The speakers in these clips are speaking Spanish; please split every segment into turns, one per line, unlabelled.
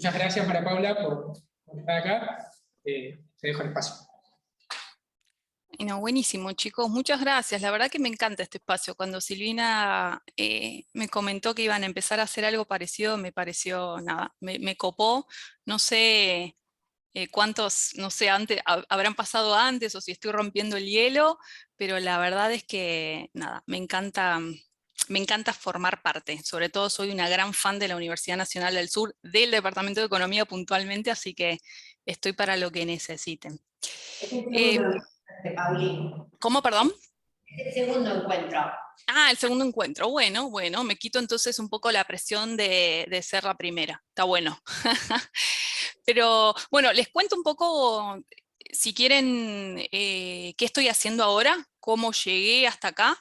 Muchas gracias, María Paula, por estar acá. Te dejo el espacio.
No, buenísimo, chicos, muchas gracias. La verdad que me encanta este espacio. Cuando Silvina me comentó que iban a empezar a hacer algo parecido, me pareció, nada, me copó. No sé cuántos, no sé, antes, habrán pasado antes o si estoy rompiendo el hielo, pero la verdad es que, nada, me encanta formar parte. Sobre todo soy una gran fan de la Universidad Nacional del Sur, del Departamento de Economía puntualmente, así que estoy para lo que necesiten. ¿Cómo, perdón?
El segundo encuentro.
Ah, el segundo encuentro. Bueno, me quito entonces un poco la presión de ser la primera. Está bueno. Pero bueno, les cuento un poco, si quieren, qué estoy haciendo ahora, cómo llegué hasta acá.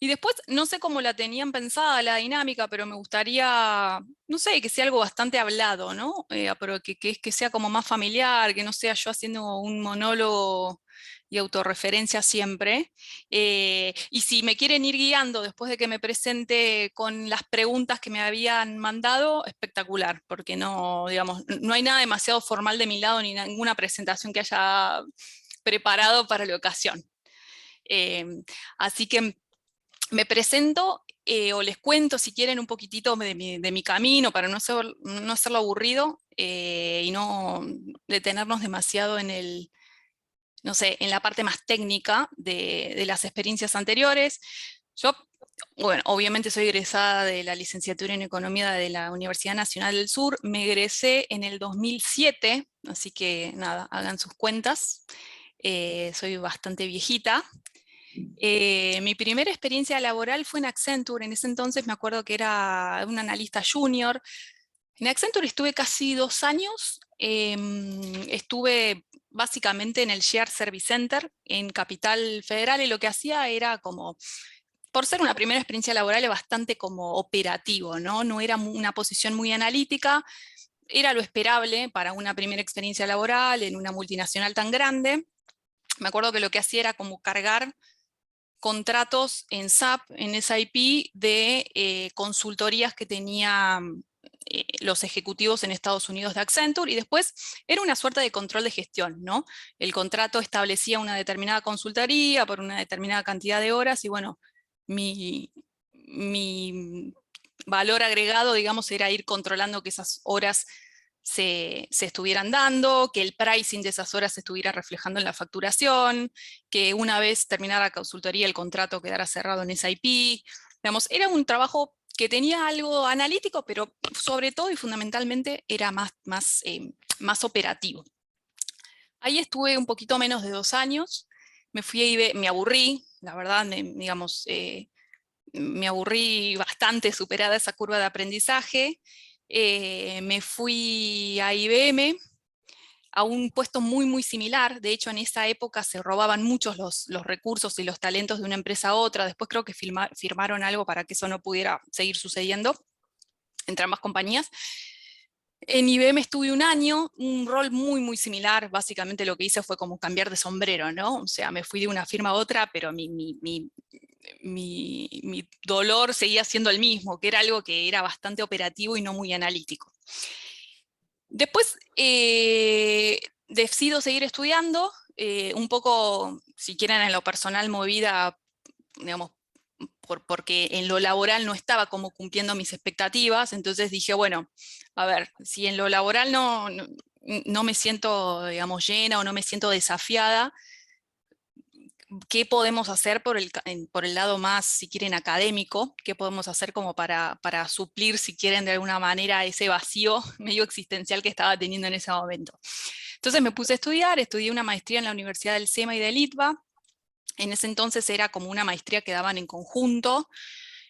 Y después, no sé cómo la tenían pensada la dinámica, pero me gustaría, no sé, que sea algo bastante hablado, ¿no? Pero que sea como más familiar, que no sea yo haciendo un monólogo y autorreferencia siempre. Y si me quieren ir guiando después de que me presente con las preguntas que me habían mandado, espectacular, porque no, digamos, no hay nada demasiado formal de mi lado ni ninguna presentación que haya preparado para la ocasión. Así que me presento o les cuento si quieren un poquitito de mi camino para no hacerlo aburrido y no detenernos demasiado en no sé, en la parte más técnica de las experiencias anteriores. Yo, bueno, obviamente soy egresada de la licenciatura en Economía de la Universidad Nacional del Sur. Me egresé en el 2007, así que nada, hagan sus cuentas. Soy bastante viejita. Mi primera experiencia laboral fue en Accenture. En ese entonces me acuerdo que era un analista junior. En Accenture estuve casi 2 años. Estuve básicamente en el Shared Service Center en Capital Federal, y lo que hacía era como, por ser una primera experiencia laboral, bastante como operativo, ¿no? No era una posición muy analítica, era lo esperable para una primera experiencia laboral en una multinacional tan grande. Me acuerdo que lo que hacía era como cargar contratos en SAP, en SAP, de consultorías que tenían los ejecutivos en Estados Unidos de Accenture, y después era una suerte de control de gestión, ¿no? El contrato establecía una determinada consultoría por una determinada cantidad de horas, y bueno, mi valor agregado, digamos, era ir controlando que esas horas se estuvieran dando, que el pricing de esas horas se estuviera reflejando en la facturación, que una vez terminara la consultoría el contrato quedara cerrado en SAP. Digamos, era un trabajo que tenía algo analítico, pero sobre todo y fundamentalmente era más operativo. Ahí estuve un poquito menos de 2 años, me fui a me aburrí, la verdad, digamos, me aburrí bastante superada esa curva de aprendizaje. Me fui a IBM, a un puesto muy similar. De hecho, en esa época se robaban muchos los recursos y los talentos de una empresa a otra. Después creo que firmaron algo para que eso no pudiera seguir sucediendo entre ambas compañías. En IBM estuve 1 año, un rol muy similar. Básicamente lo que hice fue como cambiar de sombrero, ¿no? O sea, me fui de una firma a otra, pero mi dolor seguía siendo el mismo, que era algo que era bastante operativo y no muy analítico. Después decido seguir estudiando, un poco, si quieren, en lo personal movida, digamos, porque en lo laboral no estaba como cumpliendo mis expectativas. Entonces dije, bueno, a ver, si en lo laboral no me siento, digamos, llena o no me siento desafiada, ¿qué podemos hacer por el lado más, si quieren, académico? ¿Qué podemos hacer como para suplir, si quieren, de alguna manera ese vacío medio existencial que estaba teniendo en ese momento? Entonces me puse a estudiar, estudié una maestría en la Universidad del SEMA y del ITBA. En ese entonces era como una maestría que daban en conjunto.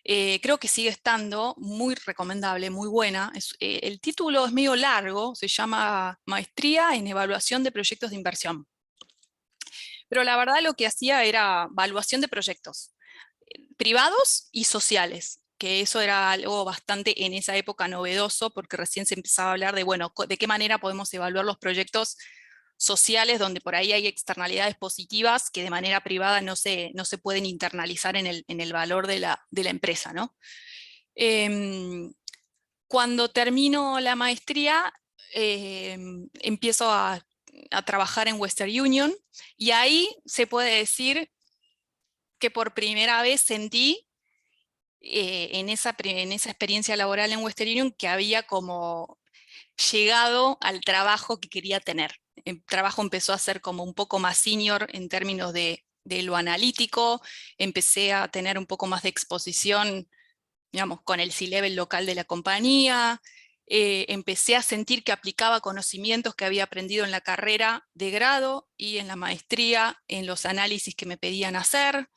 Creo que sigue estando muy recomendable, muy buena. El título es medio largo, se llama Maestría en Evaluación de Proyectos de Inversión. Pero la verdad lo que hacía era evaluación de proyectos privados y sociales, que eso era algo bastante en esa época novedoso, porque recién se empezaba a hablar de, bueno, de qué manera podemos evaluar los proyectos sociales, donde por ahí hay externalidades positivas que de manera privada no se pueden internalizar en el valor de la empresa, ¿no? Cuando termino la maestría, empiezo a trabajar en Western Union, y ahí se puede decir que por primera vez sentí en esa experiencia laboral en Western Union que había como llegado al trabajo que quería tener. El trabajo empezó a ser como un poco más senior en términos de lo analítico, empecé a tener un poco más de exposición, digamos, con el C-level local de la compañía, empecé a sentir que aplicaba conocimientos que había aprendido en la carrera de grado y en la maestría, en los análisis que me pedían hacer,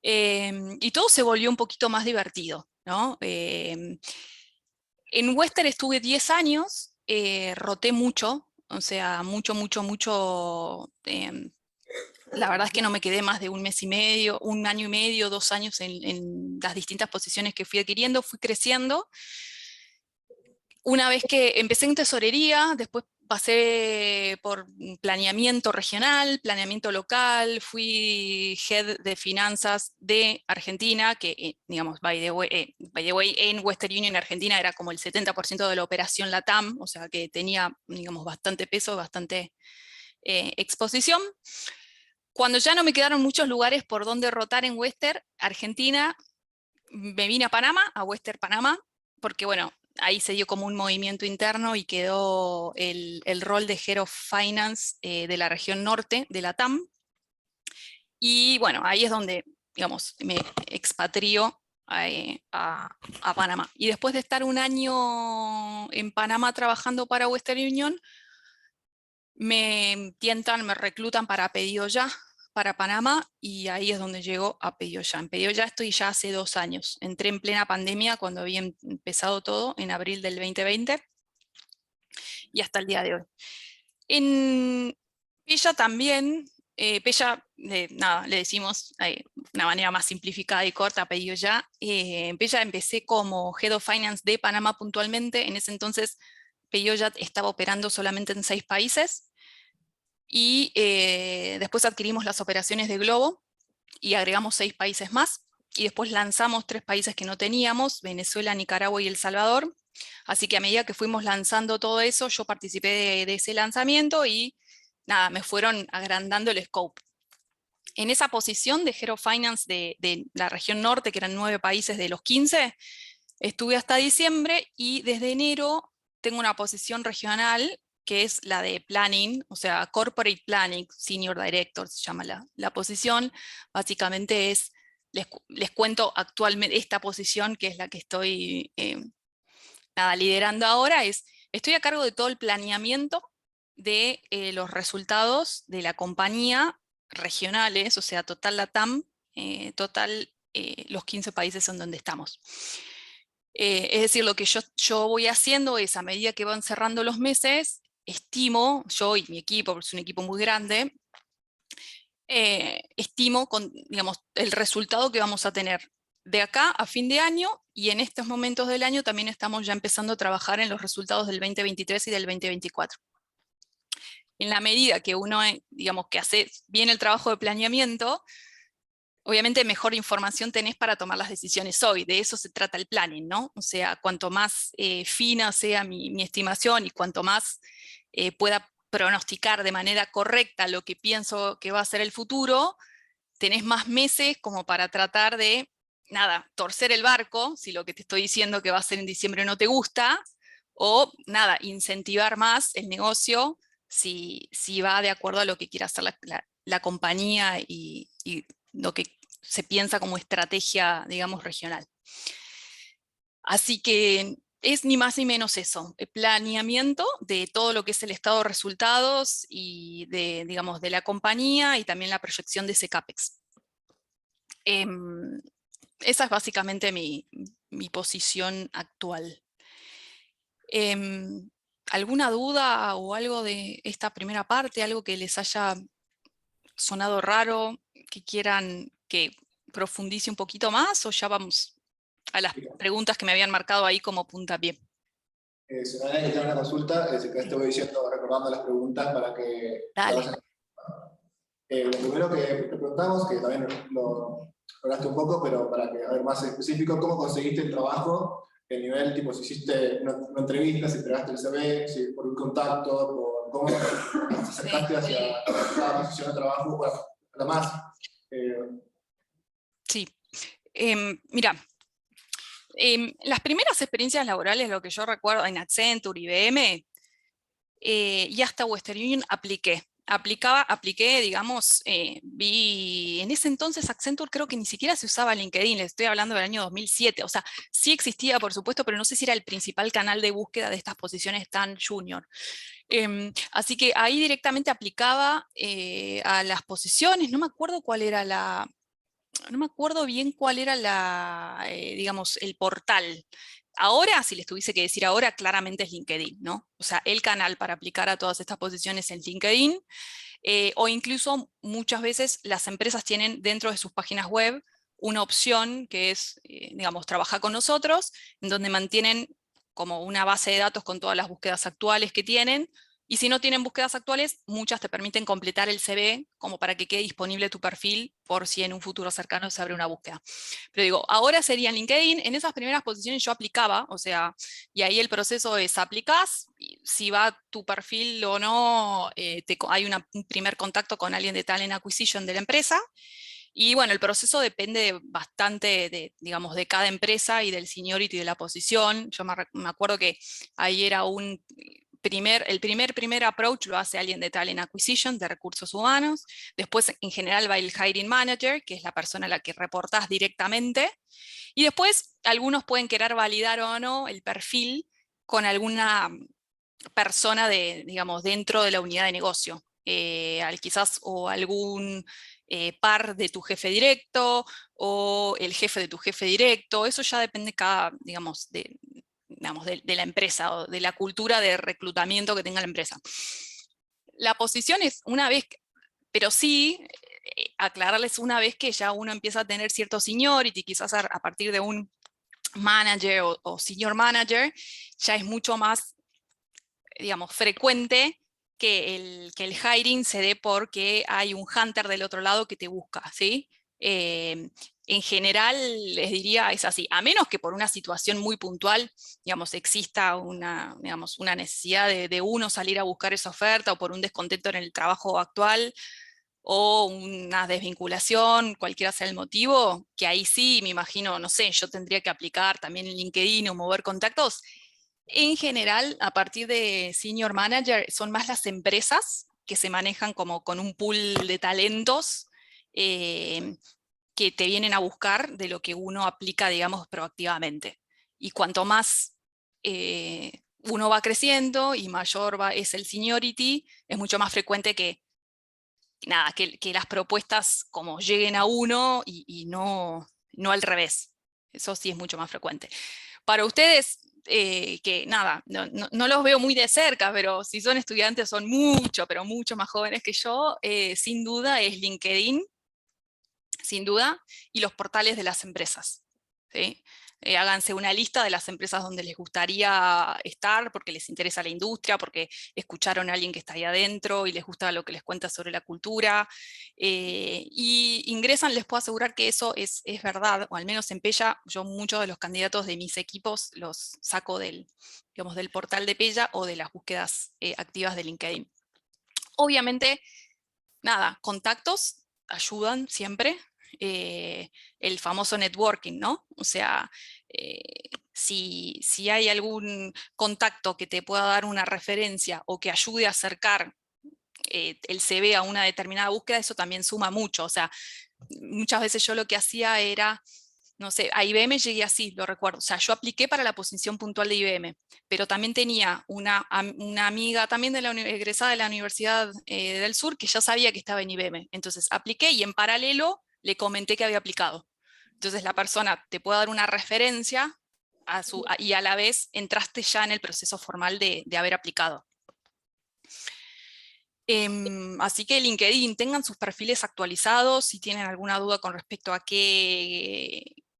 y todo se volvió un poquito más divertido, ¿no? En Western estuve 10 años, roté mucho, o sea, mucho. La verdad es que no me quedé más de un mes y medio, 1 año y medio, 2 años en las distintas posiciones que fui adquiriendo, fui creciendo. Una vez que empecé en tesorería, después pasé por planeamiento regional, planeamiento local, fui head de finanzas de Argentina, que digamos, by the way, en Western Union Argentina era como el 70% de la operación LATAM, o sea que tenía, digamos, bastante peso, bastante exposición. Cuando ya no me quedaron muchos lugares por donde rotar en Western Argentina, me vine a Panamá, a Western Panamá, porque bueno, ahí se dio como un movimiento interno y quedó el rol de Head of Finance de la región norte de la TAM. Y bueno, ahí es donde, digamos, me expatrio a Panamá. Y después de estar 1 año en Panamá trabajando para Western Union, me tientan, me reclutan para Pedido Ya, para Panamá, y ahí es donde llego a Pedido Ya. En Pedido Ya estoy ya hace 2 años. Entré en plena pandemia cuando había empezado todo, en abril del 2020, y hasta el día de hoy. En Pella también, Pella, nada, le decimos de una manera más simplificada y corta a Pedido Ya. En Pella empecé como Head of Finance de Panamá puntualmente. En ese entonces Pedido Ya estaba operando solamente en 6 países. Y después adquirimos las operaciones de Globo y agregamos 6 países más. Y después lanzamos 3 países que no teníamos, Venezuela, Nicaragua y El Salvador. Así que a medida que fuimos lanzando todo eso, yo participé de ese lanzamiento y nada, me fueron agrandando el scope. En esa posición de Head of Finance de la región norte, que eran 9 países de los 15, estuve hasta diciembre, y desde enero tengo una posición regional que es la de Planning, o sea, Corporate Planning, Senior Director se llama la posición. Básicamente es, les cuento actualmente esta posición, que es la que estoy liderando ahora, estoy a cargo de todo el planeamiento de los resultados de la compañía regionales, o sea, total LATAM, total los 15 países en donde estamos. Es decir, lo que yo voy haciendo es, a medida que van cerrando los meses, estimo, yo y mi equipo, porque es un equipo muy grande, estimo digamos, el resultado que vamos a tener de acá a fin de año, y en estos momentos del año también estamos ya empezando a trabajar en los resultados del 2023 y del 2024. En la medida que uno, digamos, que hace bien el trabajo de planeamiento, obviamente mejor información tenés para tomar las decisiones hoy. De eso se trata el planning, ¿no? O sea, cuanto más fina sea mi estimación y cuanto más pueda pronosticar de manera correcta lo que pienso que va a ser el futuro, tenés más meses como para tratar de, nada, torcer el barco, si lo que te estoy diciendo que va a ser en diciembre no te gusta, o nada, incentivar más el negocio si va de acuerdo a lo que quiera hacer la compañía y lo que se piensa como estrategia, digamos, regional. Así que es ni más ni menos eso, el planeamiento de todo lo que es el estado de resultados y digamos, de la compañía, y también la proyección de ese CAPEX. Esa es básicamente mi posición actual. ¿Alguna duda o algo de esta primera parte? ¿Algo que les haya sonado raro? ¿Que quieran que profundice un poquito más? ¿O ya vamos a las preguntas que me habían marcado ahí como puntapié?
Si no hay nadie que tenga una consulta, si te voy diciendo, recordando las preguntas para que...
Dale.
Lo primero que te preguntamos, que también lo hablaste un poco, pero para que a ver más específico, ¿cómo conseguiste el trabajo de nivel, tipo si hiciste una entrevista, si entregaste el CV, si por un contacto, por cómo te acercaste hacia cada posición de trabajo, bueno, además.
Sí, mira, las primeras experiencias laborales, lo que yo recuerdo en Accenture, IBM, y hasta Western Union apliqué, digamos, vi, en ese entonces Accenture creo que ni siquiera se usaba LinkedIn, les estoy hablando del año 2007, o sea, sí existía por supuesto, pero no sé si era el principal canal de búsqueda de estas posiciones tan junior. Así que ahí directamente aplicaba a las posiciones, no me acuerdo cuál era no me acuerdo bien cuál era digamos, el portal. Ahora, si les tuviese que decir ahora, claramente es LinkedIn, ¿no? O sea, el canal para aplicar a todas estas posiciones en LinkedIn, o incluso muchas veces las empresas tienen dentro de sus páginas web una opción que es, digamos, trabajar con nosotros, en donde mantienen como una base de datos con todas las búsquedas actuales que tienen, y si no tienen búsquedas actuales, muchas te permiten completar el CV como para que quede disponible tu perfil por si en un futuro cercano se abre una búsqueda. Pero digo, ahora sería en LinkedIn, en esas primeras posiciones yo aplicaba, o sea, y ahí el proceso es aplicás, si va tu perfil o no, hay un primer contacto con alguien de Talent Acquisition de la empresa, y bueno, el proceso depende bastante digamos, de cada empresa y del seniority de la posición. Yo me acuerdo que ahí era el primer approach lo hace alguien de Talent Acquisition, de recursos humanos. Después, en general, va el Hiring Manager, que es la persona a la que reportás directamente. Y después, algunos pueden querer validar o no el perfil con alguna persona digamos, dentro de la unidad de negocio. Quizás o algún par de tu jefe directo o el jefe de tu jefe directo. Eso ya depende digamos, de la empresa o de la cultura de reclutamiento que tenga la empresa. La posición es una vez, pero sí, aclararles una vez que ya uno empieza a tener cierto seniority, quizás a partir de un manager o senior manager, ya es mucho más, digamos, frecuente que el hiring se dé porque hay un hunter del otro lado que te busca, ¿sí? En general, les diría, es así, a menos que por una situación muy puntual, digamos, exista digamos, una necesidad de uno salir a buscar esa oferta o por un descontento en el trabajo actual o una desvinculación, cualquiera sea el motivo, que ahí sí, me imagino, no sé, yo tendría que aplicar también en LinkedIn o mover contactos. En general, a partir de Senior Manager, son más las empresas que se manejan como con un pool de talentos que te vienen a buscar de lo que uno aplica, digamos, proactivamente. Y cuanto más uno va creciendo y mayor es el seniority, es mucho más frecuente que las propuestas como lleguen a uno y no al revés. Eso sí es mucho más frecuente. Para ustedes, que nada, no los veo muy de cerca, pero si son estudiantes son mucho, pero mucho más jóvenes que yo, sin duda es LinkedIn, sin duda, y los portales de las empresas, ¿sí? Háganse una lista de las empresas donde les gustaría estar, porque les interesa la industria, porque escucharon a alguien que está ahí adentro y les gusta lo que les cuenta sobre la cultura, y ingresan, les puedo asegurar que eso es verdad, o al menos en Pella, yo muchos de los candidatos de mis equipos los saco digamos, del portal de Pella o de las búsquedas activas de LinkedIn. Obviamente, nada, contactos ayudan siempre, el famoso networking, ¿no? O sea, si hay algún contacto que te pueda dar una referencia o que ayude a acercar el CV a una determinada búsqueda, eso también suma mucho. O sea, muchas veces yo lo que hacía era, no sé, a IBM llegué así, lo recuerdo. O sea, yo apliqué para la posición puntual de IBM, pero también tenía una amiga también egresada de la Universidad del Sur que ya sabía que estaba en IBM. Entonces apliqué y en paralelo le comenté que había aplicado. Entonces la persona te puede dar una referencia y a la vez entraste ya en el proceso formal de haber aplicado. Así que LinkedIn, tengan sus perfiles actualizados. Si tienen alguna duda con respecto a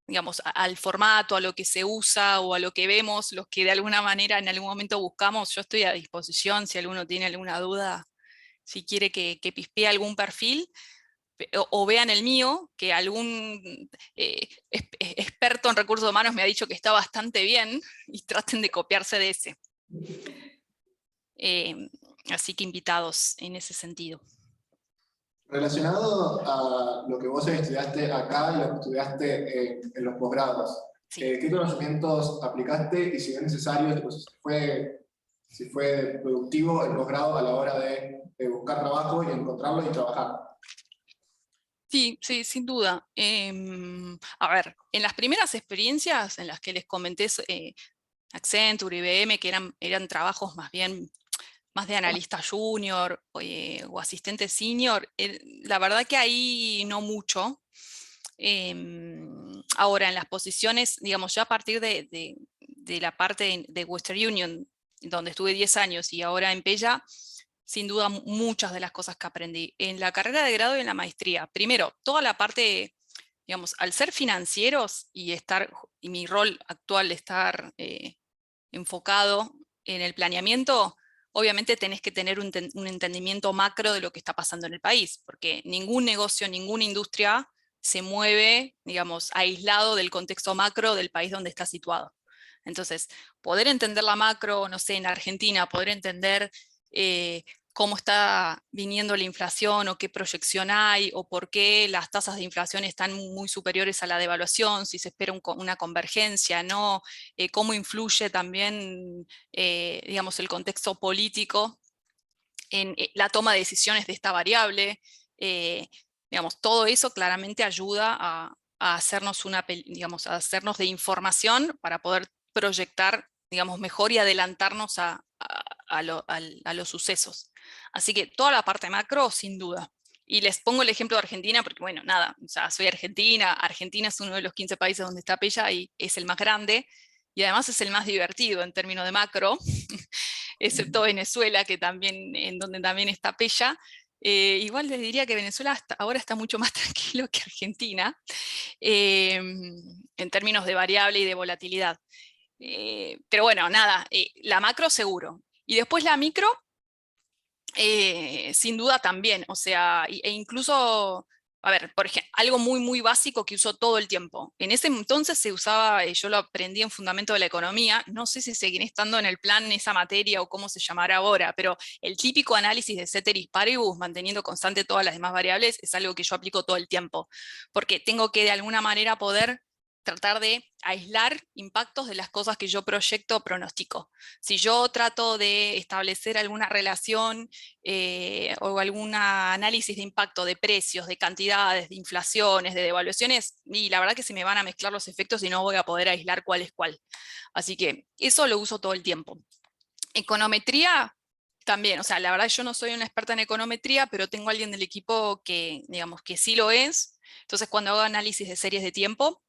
digamos, al formato, a lo que se usa o a lo que vemos, los que de alguna manera en algún momento buscamos, yo estoy a disposición si alguno tiene alguna duda, si quiere que pispee algún perfil. o vean el mío, que algún experto en recursos humanos me ha dicho que está bastante bien, y traten de copiarse de ese. Así que invitados en ese sentido.
Relacionado a lo que vos estudiaste acá y lo que estudiaste en los posgrados,
Sí.
¿qué conocimientos aplicaste y si es necesario, pues, si fue productivo el posgrado a la hora de buscar trabajo y encontrarlo y trabajar?
Sí, sí, sin duda. A ver, en las primeras experiencias en las que les comenté, Accenture, IBM, que eran trabajos más bien más de analista junior o asistente senior, la verdad que ahí no mucho. Ahora, en las posiciones, digamos, ya a partir de la parte de Western Union, donde estuve 10 años, y ahora en Pella, sin duda muchas de las cosas que aprendí. En la carrera de grado y en la maestría, primero, toda la parte, digamos, al ser financieros y mi rol actual estar enfocado en el planeamiento, obviamente tenés que tener un entendimiento macro de lo que está pasando en el país, porque ningún negocio, ninguna industria se mueve, digamos, aislado del contexto macro del país donde está situado. Entonces, poder entender la macro, no sé, en Argentina, poder entender cómo está viniendo la inflación o qué proyección hay o por qué las tasas de inflación están muy superiores a la devaluación, si se espera una convergencia, ¿no? Cómo influye también, digamos, el contexto político en la toma de decisiones de esta variable. Digamos, todo eso claramente ayuda a hacernos digamos, a hacernos de información para poder proyectar, digamos, mejor y adelantarnos a los sucesos. Así que toda la parte macro, sin duda. Y les pongo el ejemplo de Argentina, porque bueno, nada, o sea, soy argentina, Argentina es uno de los 15 países donde está Pella y es el más grande, y además es el más divertido en términos de macro, excepto Venezuela, que también, en donde también está Pella. Igual les diría que Venezuela ahora está mucho más tranquilo que Argentina, en términos de variable y de volatilidad. Pero bueno, nada, la macro seguro. Y después la micro, sin duda también, o sea, e incluso, a ver, por ejemplo, algo muy básico que uso todo el tiempo. En ese entonces se usaba, yo lo aprendí en Fundamento de la Economía, no sé si seguiré estando en el plan esa materia o cómo se llamará ahora, pero el típico análisis de ceteris paribus, manteniendo constante todas las demás variables, es algo que yo aplico todo el tiempo, porque tengo que de alguna manera poder tratar de aislar impactos de las cosas que yo proyecto o pronostico. Si yo trato de establecer alguna relación o algún análisis de impacto de precios, de cantidades, de inflaciones, de devaluaciones, y la verdad que se me van a mezclar los efectos y no voy a poder aislar cuál es cuál. Así que eso lo uso todo el tiempo. Econometría también, o sea, la verdad yo no soy una experta en econometría, pero tengo a alguien del equipo que, digamos, que sí lo es. Entonces, cuando hago análisis de series de tiempo,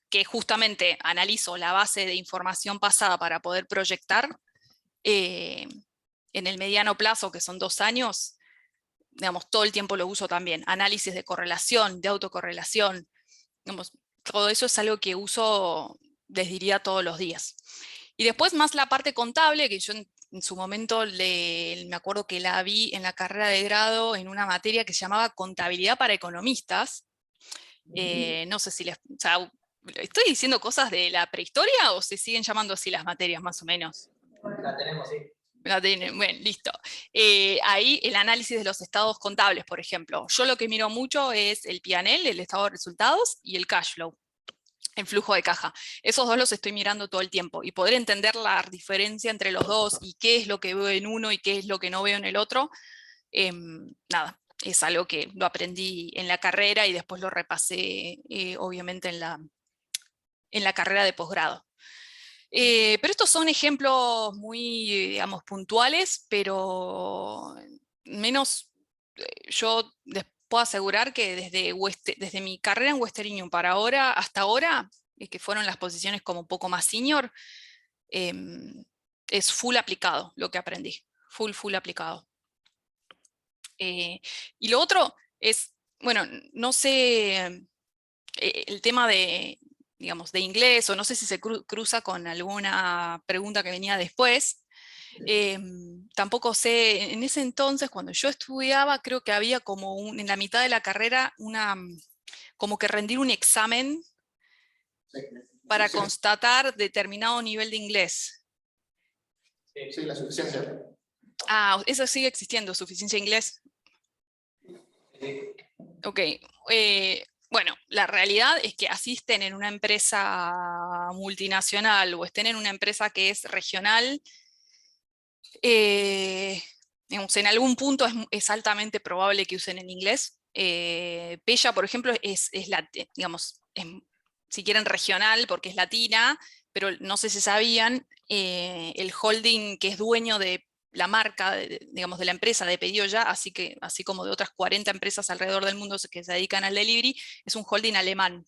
que justamente analizo la base de información pasada para poder proyectar, en el mediano plazo, que son 2 años, digamos, todo el tiempo lo uso también. Análisis de correlación, de autocorrelación, digamos, todo eso es algo que uso, les diría, todos los días. Y después más la parte contable, que yo en su momento me acuerdo que la vi en la carrera de grado en una materia que se llamaba Contabilidad para Economistas. No sé si o sea, ¿estoy diciendo cosas de la prehistoria o se siguen llamando así las materias más o menos?
La tenemos, sí.
La tienen, bueno, listo. Ahí el análisis de los estados contables, por ejemplo. Yo lo que miro mucho es el P&L, el estado de resultados, y el cash flow, el flujo de caja. Esos dos los estoy mirando todo el tiempo. Y poder entender la diferencia entre los dos y qué es lo que veo en uno y qué es lo que no veo en el otro, nada, es algo que lo aprendí en la carrera y después lo repasé, obviamente, en la carrera de posgrado. Pero estos son ejemplos muy, digamos, puntuales, pero menos, yo les puedo asegurar que desde mi carrera en Western Union para ahora, hasta ahora, que fueron las posiciones como un poco más senior, es full aplicado lo que aprendí, full aplicado. Y lo otro es, bueno, no sé, el tema de, digamos, de inglés, o no sé si se cruza con alguna pregunta que venía después, Tampoco sé, en ese entonces, cuando yo estudiaba, creo que había como en la mitad de la carrera, como que rendir un examen
Sí,
para
sí,
constatar determinado nivel de inglés.
sí, la suficiencia.
Eso sigue existiendo, suficiencia de inglés. Ok. Bueno, la realidad es que asisten en una empresa multinacional o estén en una empresa que es regional, digamos, en algún punto es altamente probable que usen el inglés. Pella, por ejemplo, digamos, si quieren regional porque es latina, pero no sé si sabían, el holding que es dueño de la marca, digamos, de la empresa de Pedido Ya, así como de otras 40 empresas alrededor del mundo que se dedican al delivery, es un holding alemán.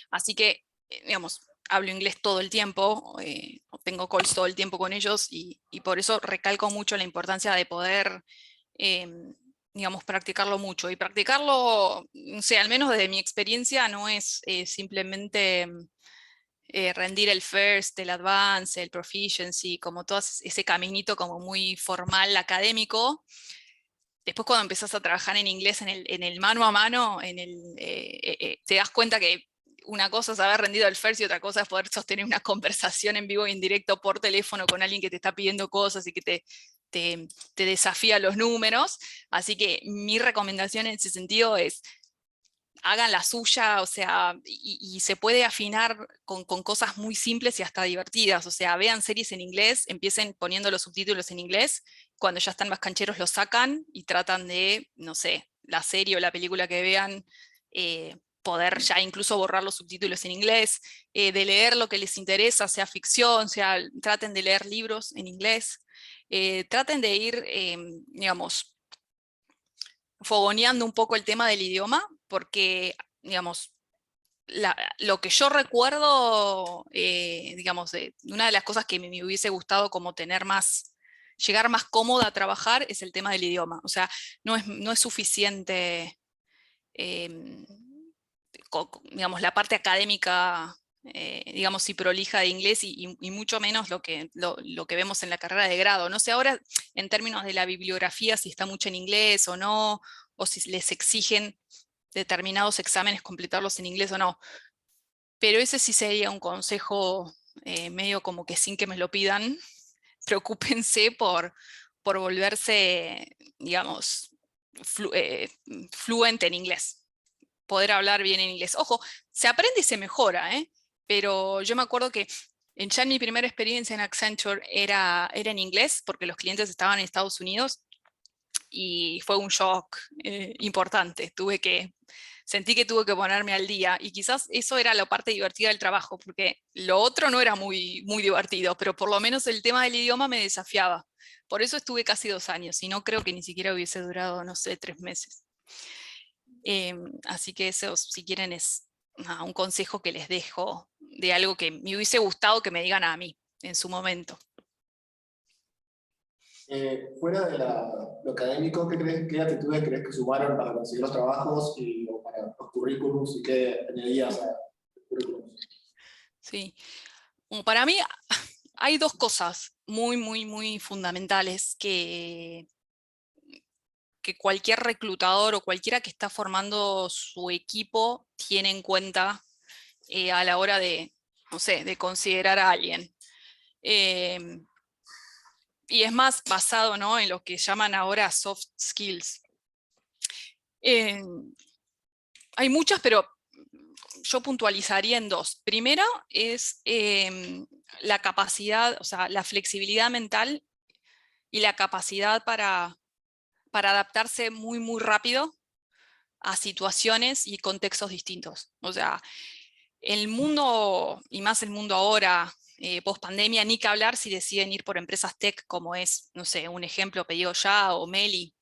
Así que, digamos, hablo inglés todo el tiempo, tengo calls todo el tiempo con ellos y por eso recalco mucho la importancia de poder, digamos, practicarlo mucho. Y practicarlo, no sé, al menos desde mi experiencia, no es simplemente rendir el first, el advance, el proficiency, como todo ese caminito como muy formal, académico. Después cuando empezás a trabajar en inglés en el mano a mano, te das cuenta que una cosa es haber rendido el first y otra cosa es poder sostener una conversación en vivo e en directo por teléfono con alguien que te está pidiendo cosas y que te desafía los números. Así que mi recomendación en ese sentido es hagan la suya, o sea, y se puede afinar con cosas muy simples y hasta divertidas, o sea, vean series en inglés, empiecen poniendo los subtítulos en inglés, cuando ya están más cancheros los sacan y tratan de, no sé, la serie o la película que vean, poder ya incluso borrar los subtítulos en inglés, de leer lo que les interesa, sea ficción, traten de leer libros en inglés, traten de ir, digamos, fogoneando un poco el tema del idioma, porque, digamos, lo que yo recuerdo, digamos, una de las cosas que me hubiese gustado como llegar más cómoda a trabajar es el tema del idioma. O sea, no es suficiente, digamos, la parte académica, digamos, y prolija de inglés y mucho menos lo que vemos en la carrera de grado. No sé ahora en términos de la bibliografía si está mucho en inglés o no, o si les exigen determinados exámenes completarlos en inglés o no. Pero ese sí sería un consejo medio como que sin que me lo pidan, preocúpense por volverse, digamos, fluente en inglés, poder hablar bien en inglés. Ojo, se aprende y se mejora, ¿eh? Pero yo me acuerdo que ya en mi primera experiencia en Accenture era en inglés, porque los clientes estaban en Estados Unidos, y fue un shock importante. Sentí que tuve que ponerme al día, y quizás eso era la parte divertida del trabajo, porque lo otro no era muy, muy divertido, pero por lo menos el tema del idioma me desafiaba. Por eso estuve casi 2 años, y no creo que ni siquiera hubiese durado, no sé, 3 meses. Así que eso, si quieren, es un consejo que les dejo de algo que me hubiese gustado que me digan a mí en su momento.
Fuera de lo académico, ¿qué actitudes crees que sumaron para conseguir los trabajos o para los currículums y qué añadías a los currículums?
Sí. Como para mí hay 2 cosas muy, muy, muy fundamentales que cualquier reclutador o cualquiera que está formando su equipo tiene en cuenta a la hora de, no sé, de considerar a alguien. Y es más basado, ¿no?, en lo que llaman ahora soft skills. Hay muchas, pero yo puntualizaría en 2. Primero es la capacidad, o sea, la flexibilidad mental y la capacidad para adaptarse muy, muy rápido a situaciones y contextos distintos. O sea, el mundo, y más el mundo ahora, post pandemia, ni que hablar si deciden ir por empresas tech como es, no sé, un ejemplo, Pedido Ya o Meli,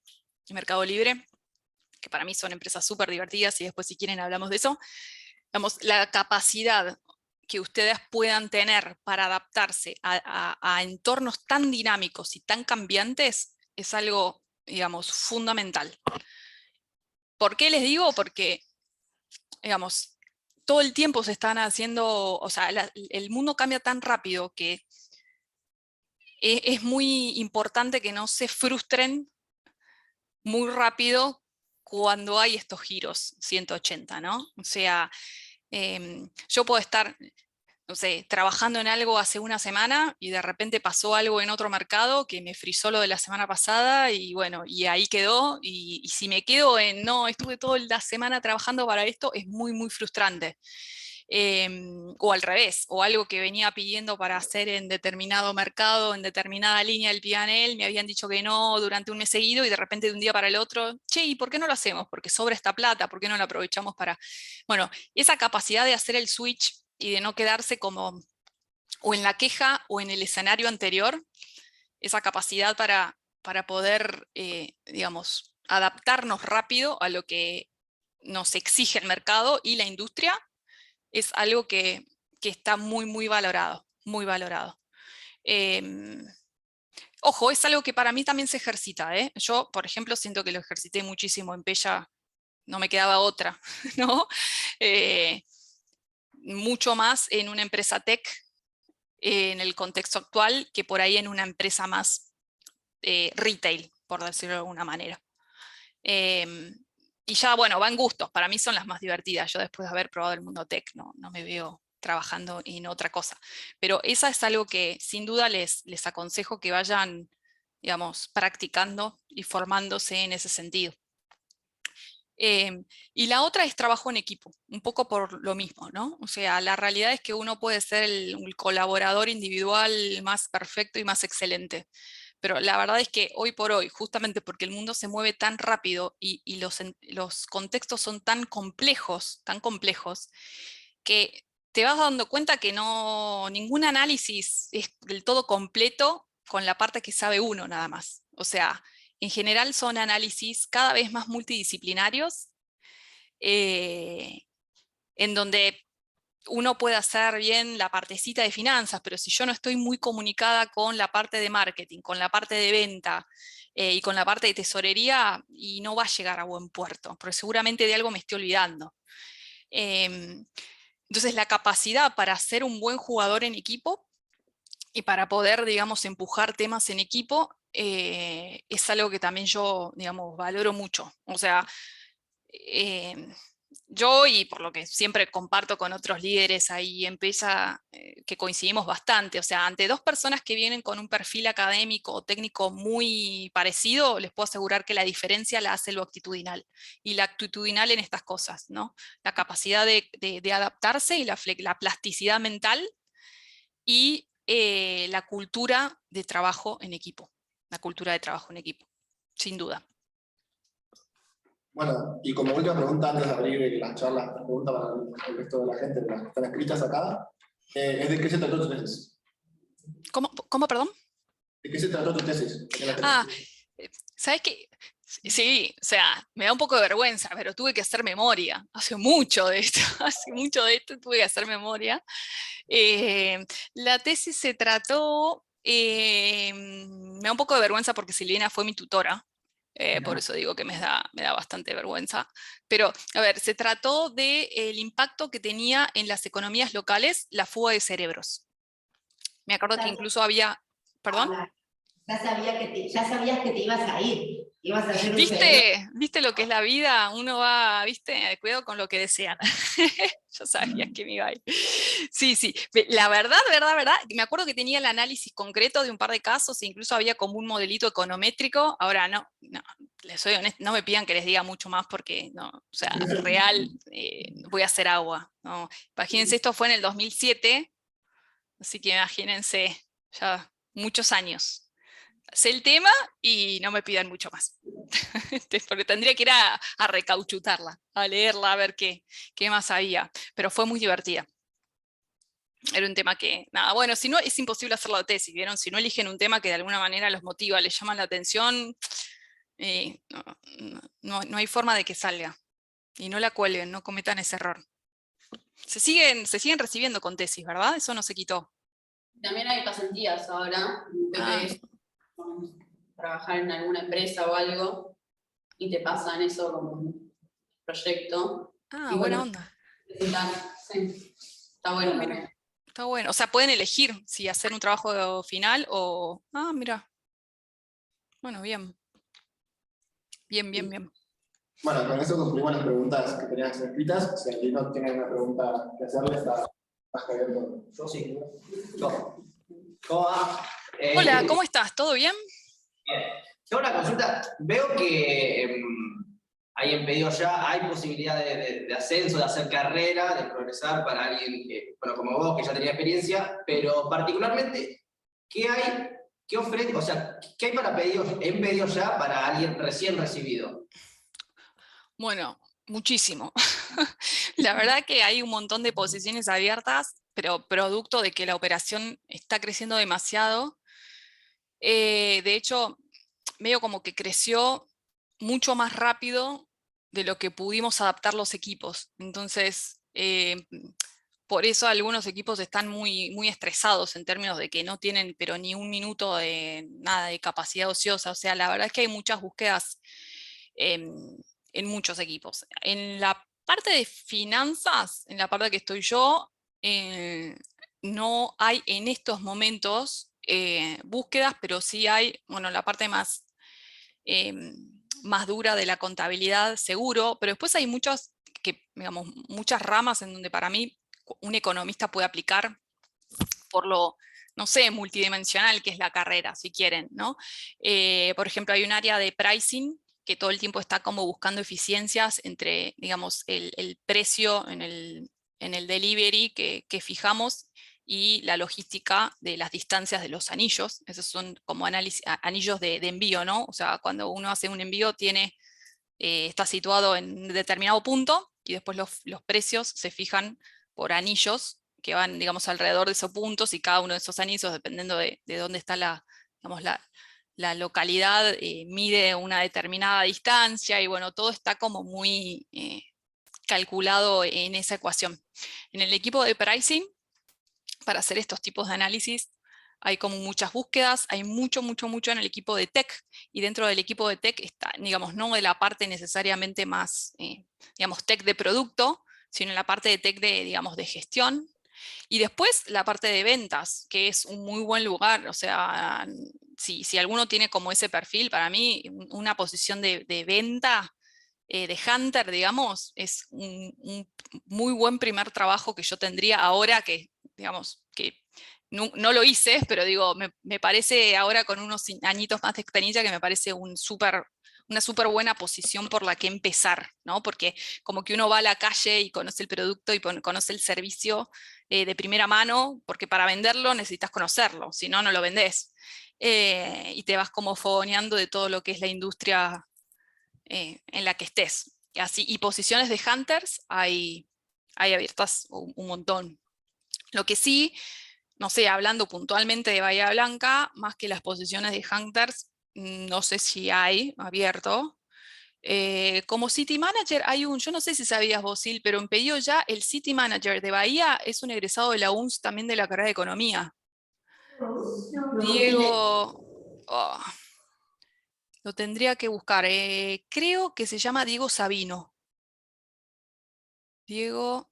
Mercado Libre, que para mí son empresas súper divertidas y después si quieren hablamos de eso. Digamos, la capacidad que ustedes puedan tener para adaptarse a entornos tan dinámicos y tan cambiantes es algo, digamos, fundamental. ¿Por qué les digo? Porque, digamos, todo el tiempo se están haciendo, o sea, el mundo cambia tan rápido que es muy importante que no se frustren muy rápido cuando hay estos giros 180, ¿no? O sea, yo puedo estar, no sé, trabajando en algo hace una semana y de repente pasó algo en otro mercado que me frizó lo de la semana pasada y bueno, y ahí quedó. Y si me quedo en, no, estuve toda la semana trabajando para esto, es muy, muy frustrante. O al revés, o algo que venía pidiendo para hacer en determinado mercado, en determinada línea del P&L, me habían dicho que no durante un mes seguido y de repente de un día para el otro, che, ¿y por qué no lo hacemos? Porque sobra esta plata, ¿por qué no la aprovechamos para...? Bueno, esa capacidad de hacer el switch y de no quedarse como o en la queja o en el escenario anterior, esa capacidad para poder, digamos, adaptarnos rápido a lo que nos exige el mercado y la industria, es algo que está muy, muy valorado, muy valorado. Ojo, es algo que para mí también se ejercita, ¿eh? Yo, por ejemplo, siento que lo ejercité muchísimo en Pella, no me quedaba otra, ¿no? Mucho más en una empresa tech, en el contexto actual, que por ahí en una empresa más retail, por decirlo de alguna manera. Y ya, bueno, van gustos, para mí son las más divertidas. Yo después de haber probado el mundo tech, no me veo trabajando en otra cosa. Pero esa es algo que sin duda les aconsejo que vayan, digamos, practicando y formándose en ese sentido. Y la otra es trabajo en equipo, un poco por lo mismo, ¿no? O sea, la realidad es que uno puede ser el colaborador individual más perfecto y más excelente, pero la verdad es que hoy por hoy, justamente porque el mundo se mueve tan rápido y los contextos son tan complejos, que te vas dando cuenta que ningún análisis es del todo completo con la parte que sabe uno nada más. O sea, en general son análisis cada vez más multidisciplinarios, en donde uno puede hacer bien la partecita de finanzas, pero si yo no estoy muy comunicada con la parte de marketing, con la parte de venta y con la parte de tesorería, y no va a llegar a buen puerto, porque seguramente de algo me estoy olvidando. Entonces la capacidad para ser un buen jugador en equipo y para poder, digamos, empujar temas en equipo, es algo que también yo, digamos, valoro mucho. O sea, yo, y por lo que siempre comparto con otros líderes ahí en Pella, que coincidimos bastante, o sea, ante dos personas que vienen con un perfil académico o técnico muy parecido, les puedo asegurar que la diferencia la hace lo actitudinal, y la actitudinal en estas cosas, ¿no? La capacidad de adaptarse y la plasticidad mental y la cultura de trabajo en equipo, sin duda.
Bueno, y como última pregunta, antes de abrir las charlas, la pregunta para el resto de la gente, las que están escritas acá, es ¿de qué se trató tu tesis?
¿Cómo, perdón?
¿De qué se trató tu tesis?
¿Sabes qué? Sí, o sea, me da un poco de vergüenza, pero tuve que hacer memoria. Hace mucho de esto tuve que hacer memoria. La tesis se trató, me da un poco de vergüenza porque Silvina fue mi tutora, por eso digo que me da bastante vergüenza. Pero, a ver, se trató del impacto que tenía en las economías locales la fuga de cerebros. Me acuerdo que incluso había... ¿Perdón?
Ya sabías que te ibas a ir. Ibas a hacer un cerebro.
¿Viste lo que es la vida? Uno va, ¿viste? Cuidado con lo que desean. Yo sabía que me iba a ir. Sí, sí. La verdad, me acuerdo que tenía el análisis concreto de un par de casos, e incluso había como un modelito econométrico. Ahora no, les soy honesta, no me pidan que les diga mucho más porque, no, o sea, real, voy a hacer agua, ¿no? Imagínense, esto fue en el 2007, así que imagínense, ya muchos años. Sé el tema y no me pidan mucho más. Porque tendría que ir a recauchutarla, a leerla, a ver qué más había. Pero fue muy divertida. Era un tema que, nada, bueno, si no, es imposible hacer la tesis, ¿vieron? Si no eligen un tema que de alguna manera los motiva, les llama la atención, no hay forma de que salga. Y no la cuelguen, no cometan ese error. Se siguen recibiendo con tesis, ¿verdad? Eso no se quitó.
También hay pasantías ahora, PPS, trabajar en alguna empresa o algo, y te pasan eso como un proyecto.
Ah,
y
buena onda.
Sí, está bueno también.
Está bueno. O sea, pueden elegir si hacer un trabajo final o... Ah, mira. Bueno, bien. Bien.
Bueno, con eso concluimos las preguntas que tenías escritas. Si alguien no tiene una pregunta que hacerle, está abierto.
Yo sí. ¿Cómo va?
Hola, ¿cómo estás? ¿Todo bien?
Bien. Tengo una consulta. Veo que ahí en Pedido Ya hay posibilidad de ascenso, de hacer carrera, de progresar para alguien que, bueno, como vos, que ya tenía experiencia, pero particularmente, ¿qué hay, qué ofrece, o sea, qué hay para en Pedido Ya para alguien recién recibido?
Bueno, muchísimo. La verdad que hay un montón de posiciones abiertas, pero producto de que la operación está creciendo demasiado. De hecho, medio como que creció mucho más rápido de lo que pudimos adaptar los equipos. Entonces, por eso algunos equipos están muy estresados en términos de que no tienen pero ni un minuto de nada de capacidad ociosa. O sea, la verdad es que hay muchas búsquedas en muchos equipos. En la parte de finanzas, en la parte que estoy yo, no hay en estos momentos búsquedas, pero sí hay, bueno, la parte más dura de la contabilidad, seguro, pero después hay digamos, muchas ramas en donde para mí un economista puede aplicar por lo, no sé, multidimensional que es la carrera, si quieren, ¿no? Por ejemplo, hay un área de pricing que todo el tiempo está como buscando eficiencias entre, digamos, el precio en el delivery que fijamos y la logística de las distancias de los anillos. Esos son como anillos de envío, ¿no? O sea, cuando uno hace un envío está situado en determinado punto y después los precios se fijan por anillos que van, digamos, alrededor de esos puntos, y cada uno de esos anillos, dependiendo de dónde está digamos, la localidad, mide una determinada distancia, y bueno, todo está como muy calculado en esa ecuación. En el equipo de pricing, para hacer estos tipos de análisis, hay como muchas búsquedas, hay mucho en el equipo de tech, y dentro del equipo de tech está, digamos, no de la parte necesariamente más, digamos, tech de producto, sino en la parte de tech digamos, de gestión. Y después la parte de ventas, que es un muy buen lugar. O sea, si alguno tiene como ese perfil, para mí una posición de venta, de hunter, digamos, es un muy buen primer trabajo que yo tendría ahora, que, digamos, que no lo hice, pero digo, me parece ahora con unos añitos más de experiencia que me parece una súper buena posición por la que empezar, ¿no? Porque como que uno va a la calle y conoce el producto y conoce el servicio de primera mano, porque para venderlo necesitas conocerlo, si no, no lo vendés. Y te vas como fogoneando de todo lo que es la industria en la que estés. Y posiciones de hunters hay abiertas un montón. Lo que sí, no sé, hablando puntualmente de Bahía Blanca, más que las posiciones de hunters, no sé si hay abierto. Como City Manager hay yo no sé si sabías vos, Sil, pero en Pedido Ya el City Manager de Bahía es un egresado de la UNS también, de la carrera de Economía. Diego, oh, lo tendría que buscar, creo que se llama Diego Sabino. Diego...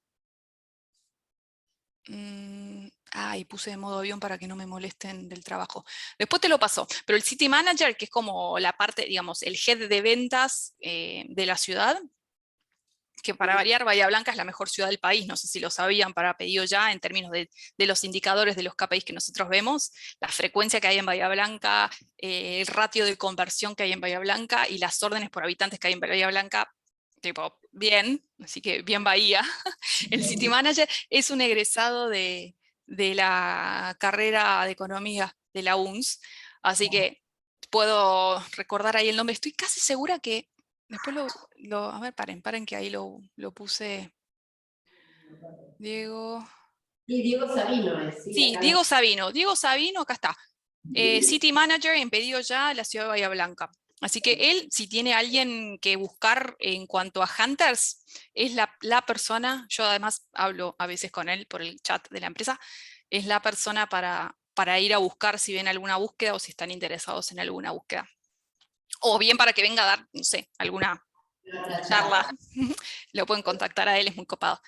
y puse de modo avión para que no me molesten del trabajo. Después te lo paso. Pero el City Manager, que es como la parte, digamos, el head de ventas de la ciudad, que para variar, Bahía Blanca es la mejor ciudad del país, no sé si lo sabían, para Pedido Ya, en términos de los indicadores de los KPIs que nosotros vemos, la frecuencia que hay en Bahía Blanca, el ratio de conversión que hay en Bahía Blanca y las órdenes por habitantes que hay en Bahía Blanca, tipo, bien, así que bien Bahía. El City Manager es un egresado de la carrera de Economía de la UNS, así que puedo recordar ahí el nombre. Estoy casi segura que después a ver, paren que ahí lo puse. Diego...
Sí, Diego Sabino es.
Sí,
acá.
Diego Sabino, acá está. City Manager en Pedido Ya de la ciudad de Bahía Blanca. Así que él, si tiene alguien que buscar en cuanto a hunters, es la persona. Yo además hablo a veces con él por el chat de la empresa, es la persona para ir a buscar si ven alguna búsqueda o si están interesados en alguna búsqueda. O bien para que venga a dar, no sé, alguna charla. Lo pueden contactar a él, es muy copado.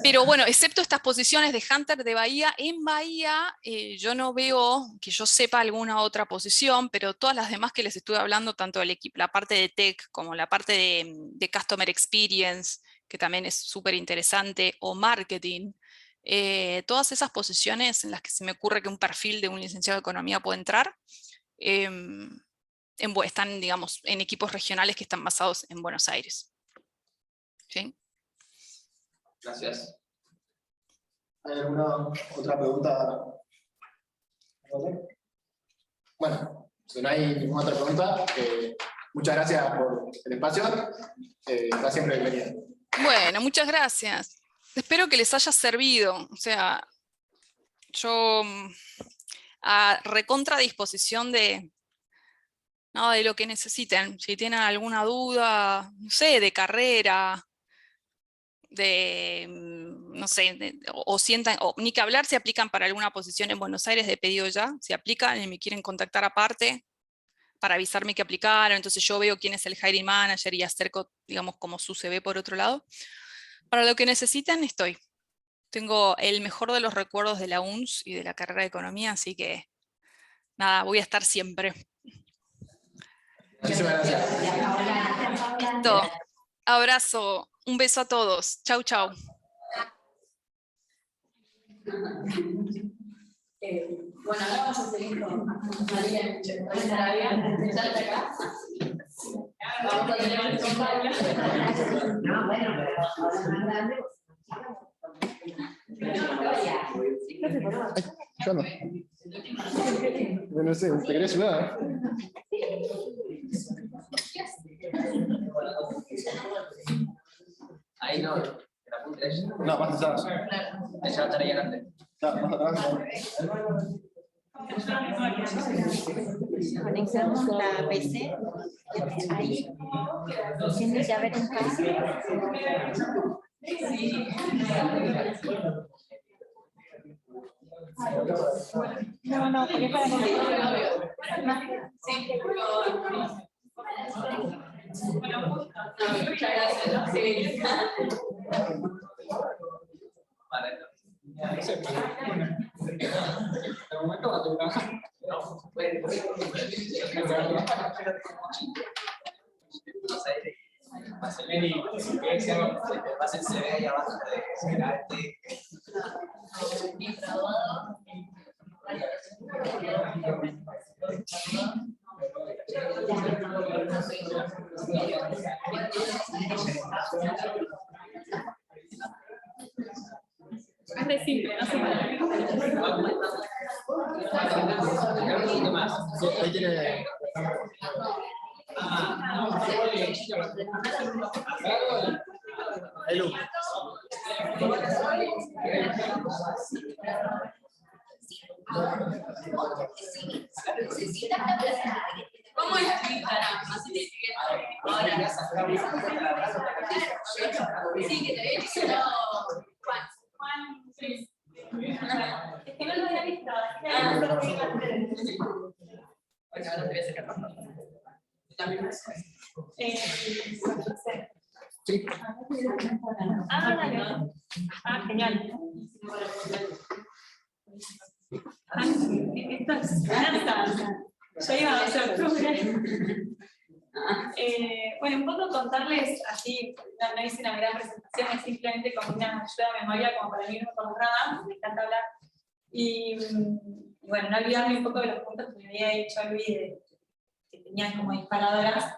Pero bueno, excepto estas posiciones de Hunter de Bahía, en Bahía yo no veo que yo sepa alguna otra posición, pero todas las demás que les estuve hablando, tanto el equipo, la parte de tech como la parte de customer experience, que también es súper interesante, o marketing, todas esas posiciones en las que se me ocurre que un perfil de un licenciado de economía puede entrar, están, digamos, en equipos regionales que están basados en Buenos Aires. ¿Sí?
Gracias.
¿Hay alguna otra pregunta? Bueno, si no hay ninguna otra pregunta, muchas gracias por el espacio. Está siempre bienvenida.
Bueno, muchas gracias. Espero que les haya servido. O sea, yo a recontra disposición de lo que necesiten. Si tienen alguna duda, no sé, de carrera, no sé, o sientan, o ni que hablar si aplican para alguna posición en Buenos Aires de pedido ya, si aplican y me quieren contactar aparte para avisarme que aplicaron, entonces yo veo quién es el hiring manager y acerco, digamos, como su CV por otro lado. Para lo que necesiten estoy. Tengo el mejor de los recuerdos de la UNS y de la carrera de economía, así que nada, voy a estar siempre.
Muchísimas gracias.
Listo. Abrazo, un beso a todos. Chau, chau.
Bueno, ahora vamos a seguir con María Arabia. ¿Ya está acá? Vamos a tener con Paula.
No, bueno, pero ahora más grande.
Yo no. Yo no sé, ¿te querés ayudar?
Ahí no, en la punta de ella.
No, más atrás.
Ella va a estar ahí adelante.
Claro, más atrás.
Conectamos la PC ahí, tiene que haber un cambio. No, pero es para
Muchas gracias. Sí.
Vale.
No sé, bueno, de momento va a tocar. Marcelini, si querés algo,
Te pasa el CV ahí abajo de
Es de simple, no sé.
un poquito más.
Ahí tiene. Ahí, Lu.
¿Cómo es tu Instagram? Así te sigue ahora. Sí, que te había dicho Juan. Sí. Es que no lo había visto. Ahora te voy a acercar más.
Sí.
Dale. Genial. Esto es yo iba a hacer octubre. Bueno, un poco contarles así, no hice una gran presentación, es simplemente como una ayuda de memoria como para mí no con nada, me encanta hablar. Y bueno, no olvidarme un poco de los puntos que me había dicho Luis, que tenían como disparadoras.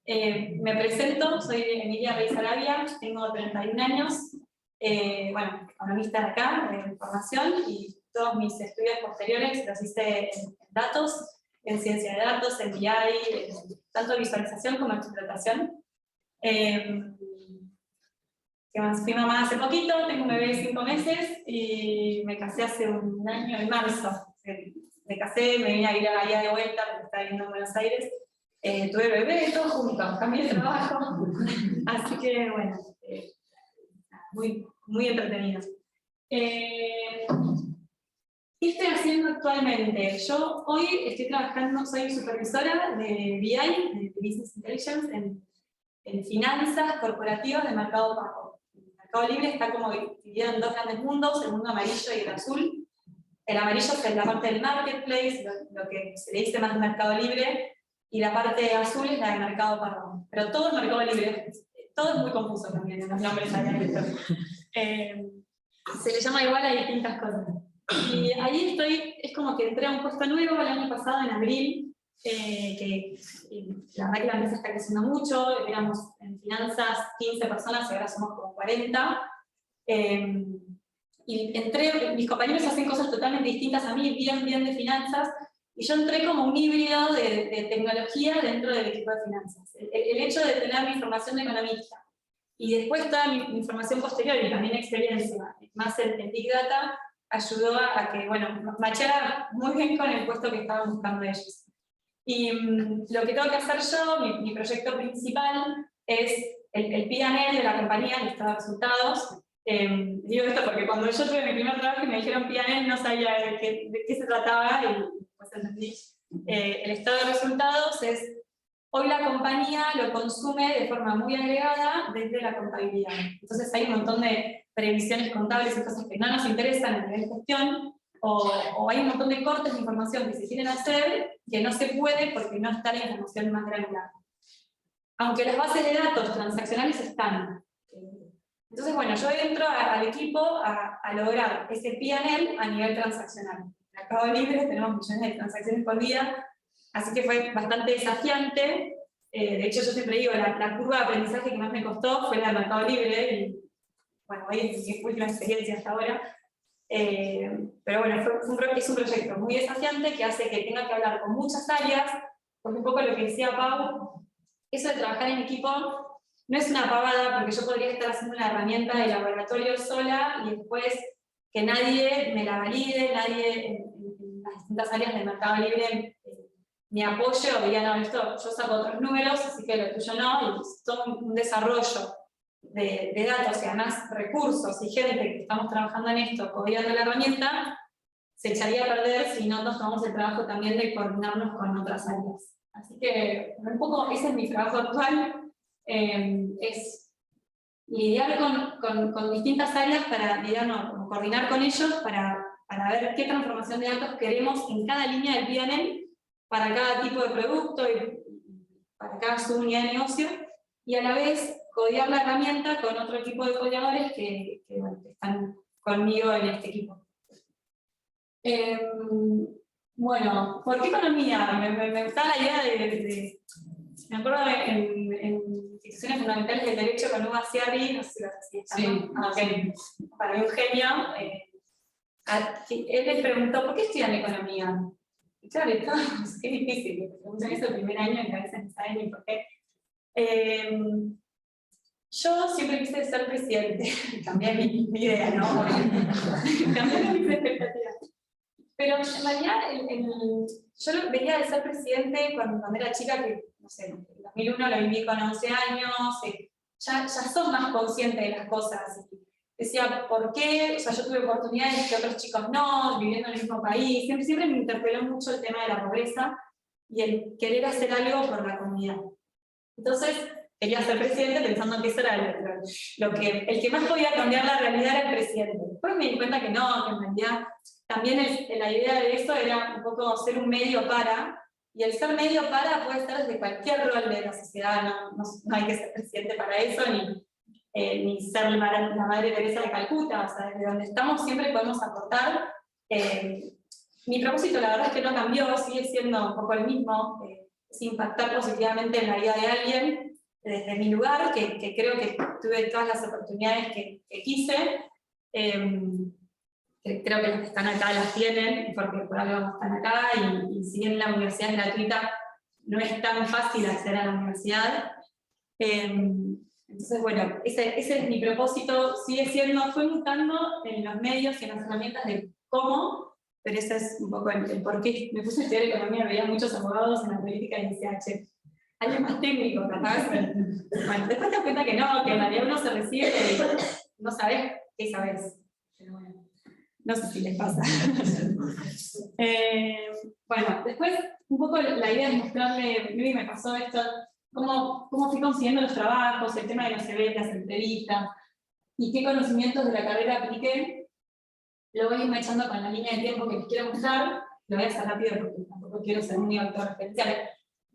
Me presento, soy Emilia Reyes Arabia, tengo 31 años, bueno, economista de acá, de formación, y todos mis estudios posteriores los hice en datos, en ciencia de datos, en BI, tanto visualización como explotación. ¿Qué más? Fui mamá hace poquito, tengo un bebé de 5 meses y me casé hace un año en marzo. Me casé, me vine a ir allá de vuelta porque estaba viviendo en Buenos Aires. Tuve bebé, todo junto, cambié de trabajo. Así que bueno, muy, muy entretenido. ¿Qué estoy haciendo actualmente? Yo hoy estoy trabajando, soy supervisora de BI, de Business Intelligence, en finanzas corporativas de mercado Mercado Libre está como dividido en dos grandes mundos, el mundo amarillo y el azul. El amarillo es la parte del marketplace, lo que se le dice más Mercado Libre, y la parte azul es la de Mercado Pago. Pero todo es Mercado Libre, todo es muy confuso también en los nombres allá. Se le llama igual a distintas cosas. Y ahí estoy, es como que entré a un puesto nuevo el año pasado, en abril, que la verdad que la empresa está creciendo mucho, éramos en finanzas 15 personas y ahora somos como 40. Y entré, mis compañeros hacen cosas totalmente distintas a mí, bien de finanzas, y yo entré como un híbrido de tecnología dentro del equipo de finanzas. El hecho de tener mi formación de economista, y después toda mi formación posterior y también experiencia, más en Big Data, ayudó a que, bueno, macheara muy bien con el puesto que estaban buscando ellos. Y lo que tengo que hacer yo, mi proyecto principal, es el P&L de la compañía, el estado de resultados. Digo esto porque cuando yo tuve mi primer trabajo y me dijeron P&L, no sabía de qué se trataba, y pues entendí. El estado de resultados es, hoy la compañía lo consume de forma muy agregada desde la contabilidad. Entonces hay un montón de previsiones contables y cosas que no nos interesan a nivel de gestión, o hay un montón de cortes de información que se quieren hacer que no se puede porque no está la información más granular. Aunque las bases de datos transaccionales están. Entonces, bueno, yo entro al equipo a lograr ese P&L a nivel transaccional. En Mercado Libre tenemos millones de transacciones por día, así que fue bastante desafiante. De hecho, yo siempre digo, la curva de aprendizaje que más me costó fue la de Mercado Libre, y bueno, hoy es mi última experiencia hasta ahora. Pero bueno, es un proyecto muy desafiante que hace que tenga que hablar con muchas áreas, porque un poco lo que decía Pau, eso de trabajar en equipo no es una pavada, porque yo podría estar haciendo una herramienta de laboratorio sola y después que nadie me la valide, nadie en las distintas áreas del Mercado Libre me apoye o diga, no, esto yo saco otros números, así que lo tuyo no, y es todo un desarrollo de datos y además recursos y gente que estamos trabajando en esto, codiando la herramienta, se echaría a perder si no nos tomamos el trabajo también de coordinarnos con otras áreas. Así que un poco ese es mi trabajo actual, es lidiar con distintas áreas para coordinar con ellos para ver qué transformación de datos queremos en cada línea del P&L para cada tipo de producto y para cada subunidad de negocio, y a la vez codiar la herramienta con otro equipo de codiadores que están conmigo en este equipo. Bueno, ¿por qué economía? Me gustaba la idea me acuerdo en instituciones fundamentales del derecho con Uva Ciarri, no sé si lo hacía,
Sí.
Okay. Para mí un genio. Él le preguntó, ¿por qué estudian economía? Y claro, qué difícil, que te preguntan eso el primer año y a veces no saben ni por qué. Yo siempre quise ser presidente, cambié mi idea, ¿no? Cambié mis expectativas. Pero en realidad, yo venía de ser presidente cuando era chica, que no sé, en 2001 lo viví con 11 años, ya sos más consciente de las cosas. Decía, ¿por qué? O sea, yo tuve oportunidades que otros chicos no, viviendo en el mismo país. Siempre me interpeló mucho el tema de la pobreza y el querer hacer algo por la comunidad. Entonces, quería ser presidente pensando que eso era el que más podía cambiar la realidad era el presidente. Después me di cuenta que no, que en realidad también la idea de eso era un poco ser un medio para, y el ser medio para puede estar desde cualquier rol de la sociedad, no hay que ser presidente para eso, ni ser la Madre Teresa de Calcuta, o sea, desde donde estamos siempre podemos aportar. Mi propósito la verdad es que no cambió, sigue siendo un poco el mismo, es impactar positivamente en la vida de alguien, desde mi lugar, que creo que tuve todas las oportunidades que quise. Creo que los que están acá las tienen, porque por algo están acá, y si bien la universidad es gratuita, no es tan fácil acceder a la universidad. Entonces, bueno, ese es mi propósito, fue mutando en los medios y en las herramientas de cómo, pero ese es un poco el por qué. Me puse a estudiar economía, veía muchos abogados en la política y decía, che, alguien más técnico, capaz. Bueno, después te das cuenta que no, que en realidad uno se recibe y no sabes qué sabes. Pero bueno, no sé si les pasa. Bueno, después un poco la idea es mostrarle, Luis me pasó esto, cómo fui consiguiendo los trabajos, el tema de los eventos, las entrevistas. y qué conocimientos de la carrera apliqué. Lo voy a irme echando con la línea de tiempo que les quiero mostrar. Lo voy a hacer rápido porque tampoco quiero ser muy autorreferencial.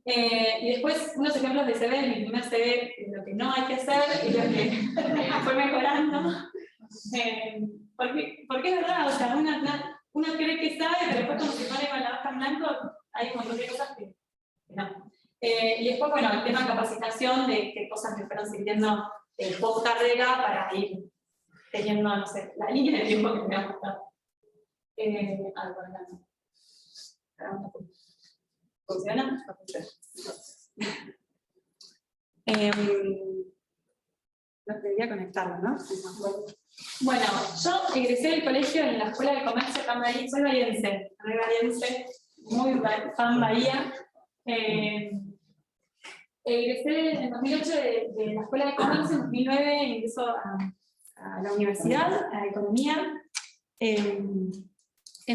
Y después unos ejemplos de CV, mi primer CV, lo que no hay que hacer y lo que fue mejorando. Porque es verdad, o sea, uno cree que sabe, pero después cuando se pone con la hoja en blanco, hay un montón de cosas que no. Y después, bueno, el tema de capacitación, de qué cosas me fueron sirviendo post carrera para ir teniendo, no sé, la línea de tiempo que me ha gustado. A ver, por acá no. ¿Funciona? No debería conectarlo, ¿no? Bueno, yo egresé del colegio en la Escuela de Comercio acá en Bahía. Soy bahiense, muy fan Bahía. Egresé en 2008 de la Escuela de Comercio, en 2009 ingreso a la universidad, a Economía. En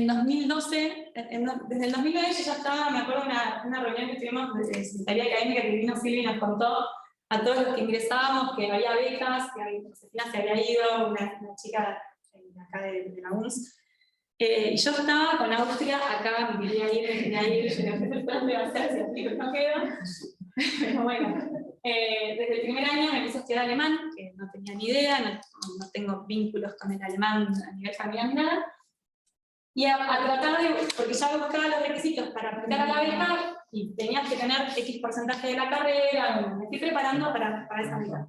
2012, desde el 2009 yo ya estaba, me acuerdo una reunión que tuvimos de Secretaría Académica que vino Silvia y nos contó a todos los que ingresábamos que había becas, que Josefina se había ido, una chica acá de la UNS. Y yo estaba con Austria acá, me quería ir, yo no sé qué plan de hacer si así no quedo. Pero bueno, desde el primer año me puse a estudiar alemán, que no tenía ni idea, no tengo vínculos con el alemán a nivel familiar ni nada. Y a tratar de, porque ya buscaba los requisitos para aplicar a la beca, y tenías que tener X porcentaje de la carrera, bueno, me estoy preparando para esa beca.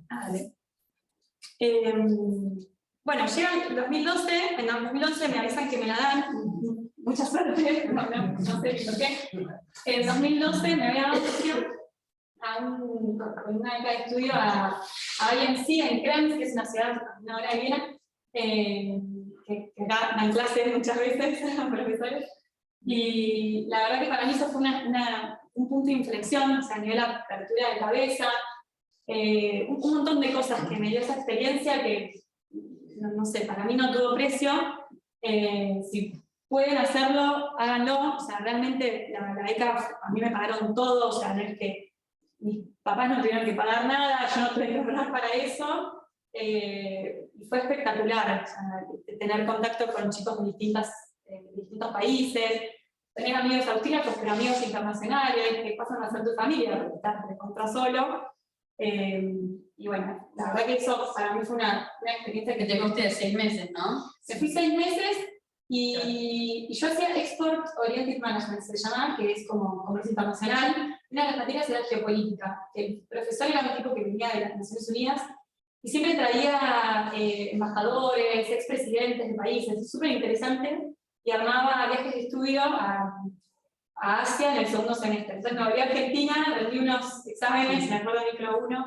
Bueno, llega el 2012, en el 2011 me avisan que me la dan, mucha suerte, no sé por qué. En 2012 me había dado opción con una beca de estudio a IMC en Krems, que es una ciudad a una hora de Viena, que dan clases muchas veces a profesores. Y la verdad que para mí eso fue un punto de inflexión, o sea, a nivel de apertura de cabeza, un montón de cosas que me dio esa experiencia que, no sé, para mí no tuvo precio. Si pueden hacerlo, háganlo. O sea, realmente la beca, a mí me pagaron todo, o sea, no es que mis papás no tuvieron que pagar nada, yo no tuve que ahorrar para eso. Y fue espectacular, o sea, tener contacto con chicos de distintos países, tener amigos austríacos, pero amigos internacionales, que pasan a ser tu familia, porque estás de contra solo. Y bueno, la verdad que eso para mí fue una experiencia
Que te costé de 6 meses, ¿no?
Me fui 6 meses y yo hacía Export Oriented Management, se llamaba, que es como comercio internacional. Una de las materias era geopolítica. El profesor era un tipo que venía de las Naciones Unidas y siempre traía embajadores, expresidentes de países, es súper interesante, y armaba viajes de estudio a Asia en el segundo semestre. Entonces me volví a Argentina, rendí unos exámenes, me acuerdo de micro 1,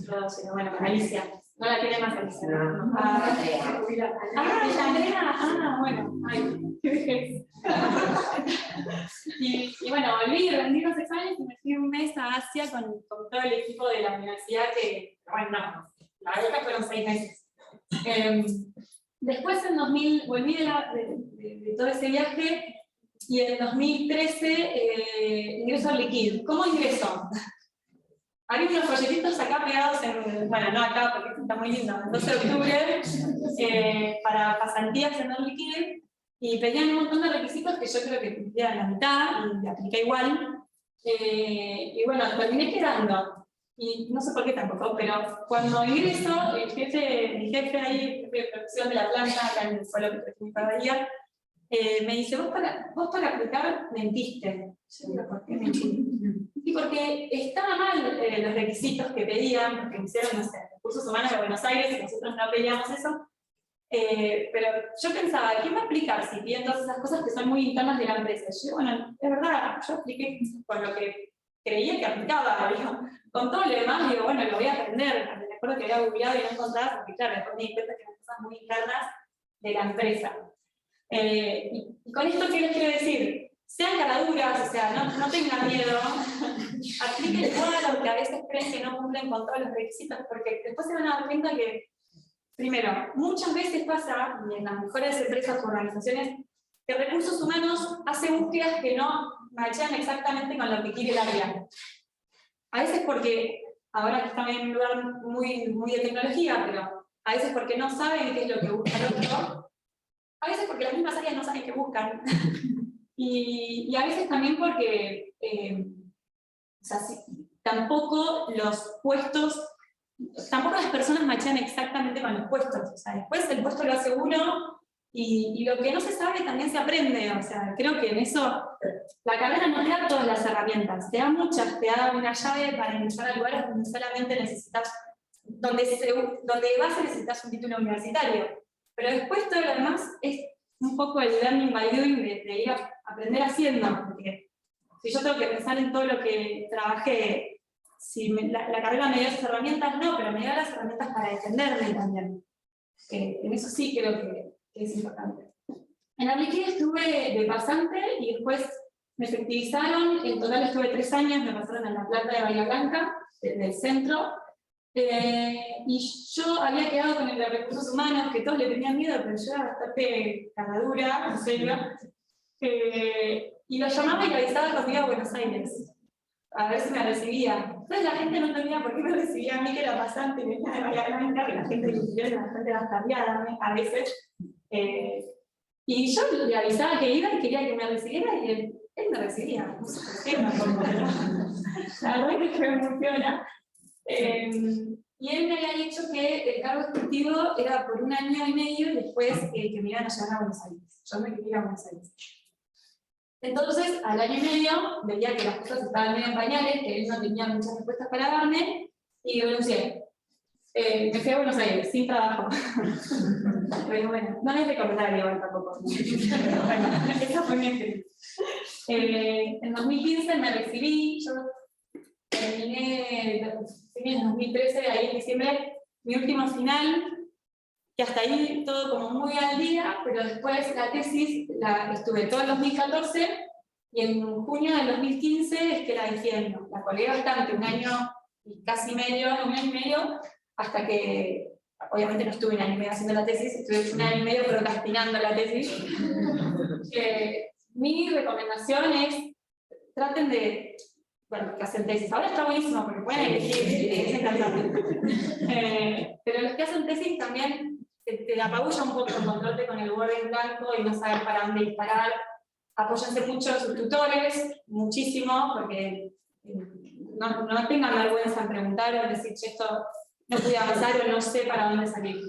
micro 2, bueno, con Alicia. No la tiene más Alicia. Andrea, bueno, ay, qué vejez. Y bueno, volví, rendí los exámenes y me fui un mes a Asia con todo el equipo de la universidad que, bueno, no, la beca fueron 6 meses. Después en 2000 volví de todo ese viaje y en 2013 ingreso al Liquid. ¿Cómo ingreso? Había unos proyectitos acá pegados bueno, no acá porque está muy lindo, el 12 de octubre, para pasantías en el Liquid, y pedían un montón de requisitos que yo creo que cumplía la mitad, y apliqué igual. Y bueno, terminé quedando. Y no sé por qué tampoco, pero cuando ingreso, mi jefe ahí, jefe de producción de la planta, acá en el suelo que trajimos para Bahía, me dice, vos para aplicar mentiste. Yo digo, ¿por qué mentí? Y porque estaban mal los requisitos que pedían, porque me hicieron, no sé, recursos humanos de Buenos Aires, y nosotros no pedíamos eso. Pero yo pensaba, ¿quién va a aplicar si piden todas esas cosas que son muy internas de la empresa? Y yo, bueno, es verdad, yo apliqué con lo que creía que aplicaba, digo, con todo lo demás, digo, bueno, lo voy a aprender. Me acuerdo que había googleado y no encontraba, porque claro, después me di cuenta que eran cosas muy internas de la empresa. Y con esto, ¿qué les quiero decir? Sean caraduras, o sea, no tengan miedo, apliquen todo lo que a veces creen que no cumplen con todos los requisitos, porque después se van a dar cuenta que, primero, muchas veces pasa, y en las mejores empresas o organizaciones, que recursos humanos hacen búsquedas que no machan exactamente con lo que quiere el área. A veces porque ahora que están en un lugar muy de tecnología, pero a veces porque no saben qué es lo que busca el otro, a veces porque las mismas áreas no saben qué buscan, y a veces también porque o sea, tampoco los puestos, tampoco las personas machean exactamente con los puestos, o sea, después el puesto lo hace uno, y lo que no se sabe también se aprende, o sea, creo que en eso la carrera no te da todas las herramientas, te da muchas, te da una llave para ingresar a lugares donde solamente necesitas, donde de base necesitas un título universitario, pero después todo lo demás es un poco el learning by doing, de ir a aprender haciendo, porque si yo tengo que pensar en todo lo que trabajé, si la carrera me dio esas herramientas, no, pero me dio las herramientas para defenderme también. En eso sí creo que es importante. En Apliqué estuve de pasante y después me efectivizaron, en total estuve 3 años, me pasaron a la planta de Bahía Blanca, del centro, y yo había quedado con el de recursos humanos, que todos le tenían miedo, pero yo era bastante caradura, en serio, y lo llamaba y lo avisaba cuando iba a Buenos Aires, a ver si me recibía. Entonces la gente no entendía por qué me recibía a mí, que era pasante, y venía de Bahía Blanca, y la gente era bastante bastardeada a veces. Y yo le avisaba que iba y quería que me recibiera, y él me recibía. No sé por qué, la verdad que fue muy piola. Y él me había dicho que el cargo ejecutivo era por 1 año y medio y después que me iban a llevar a Buenos Aires. Yo me quería ir a Buenos Aires. Entonces, al año y medio, veía que las cosas estaban medio en pañales, que él no tenía muchas respuestas para darme, y renuncié. Me fui a Buenos Aires, sin trabajo. Pero bueno, no es recomendable igual tampoco. Bueno, esa fue mi experiencia. En 2015 me recibí, yo terminé en 2013, ahí en diciembre, mi último final, que hasta ahí todo como muy al día, pero después la tesis estuve todo el 2014, y en junio del 2015 es que la defiendo. La colgué bastante, 1 año y casi medio, 1 año y medio, hasta que, obviamente no estuve 1 año y medio haciendo la tesis, estuve 1 año y medio procrastinando la tesis. Mi recomendación es, traten de, bueno, que hacen tesis, ahora está buenísimo porque pueden elegir, es encantador. Pero los que hacen tesis también te apabulla un poco encontrarte con el Word en blanco y no saber para dónde disparar. Apóyense mucho en sus tutores, muchísimo, porque no tengan vergüenza en preguntar o decir, che, esto no pude avanzar o no sé para dónde salir.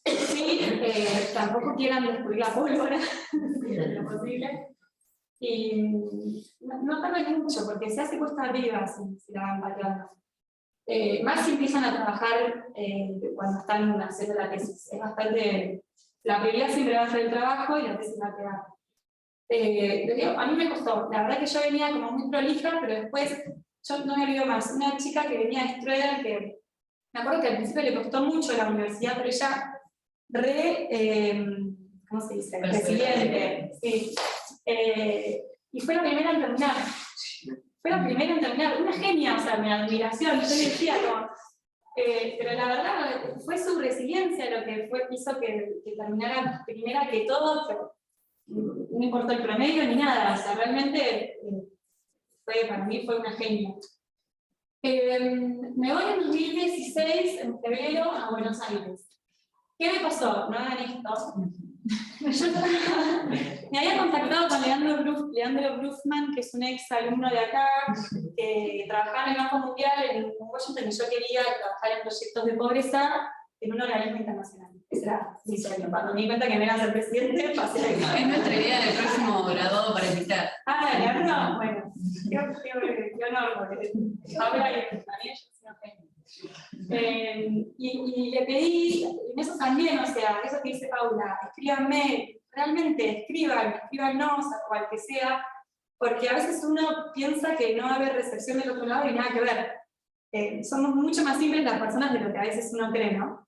Sí, tampoco quieran descubrir la pólvora, en lo posible. Y no tarden mucho, porque se hace cuesta arriba si la van pateando. Más si empiezan a trabajar cuando están haciendo la tesis. Es bastante. La prioridad siempre va a ser el trabajo y la tesis va a quedar. A mí me costó. La verdad que yo venía como muy prolija, pero después yo no me olvido más. Una chica que venía de Strueder, que me acuerdo que al principio le costó mucho la universidad, pero ella ¿cómo se dice? Resiliente. Sí. Y fue la primera en terminar. Fue la primera en terminar. Una genia, o sea, mi admiración. Yo decía como. Pero la verdad, fue su resiliencia lo que hizo que terminara primera que todo, pero no importó el promedio ni nada. O sea, realmente para mí fue una genia. Me voy en 2016, en febrero, a Buenos Aires. ¿Qué me pasó? No hagan esto. Me había contactado con Leandro Brufman, que es un ex alumno de acá, que trabajaba en el Banco Mundial en Washington, y yo quería trabajar en proyectos de pobreza en un organismo internacional. Ese era mi sueño. Cuando me di cuenta que me iba a ser presidente, pasé a
Es nuestra idea del próximo graduado para invitar.
Ah, Leandro, bueno, qué honor, porque habla y en y le pedí, en eso también, o sea, eso que dice Paula, escríbanme, realmente escríbanos a cual que sea, porque a veces uno piensa que no va a haber recepción del otro lado y nada que ver. Somos mucho más simples las personas de lo que a veces uno cree, ¿no?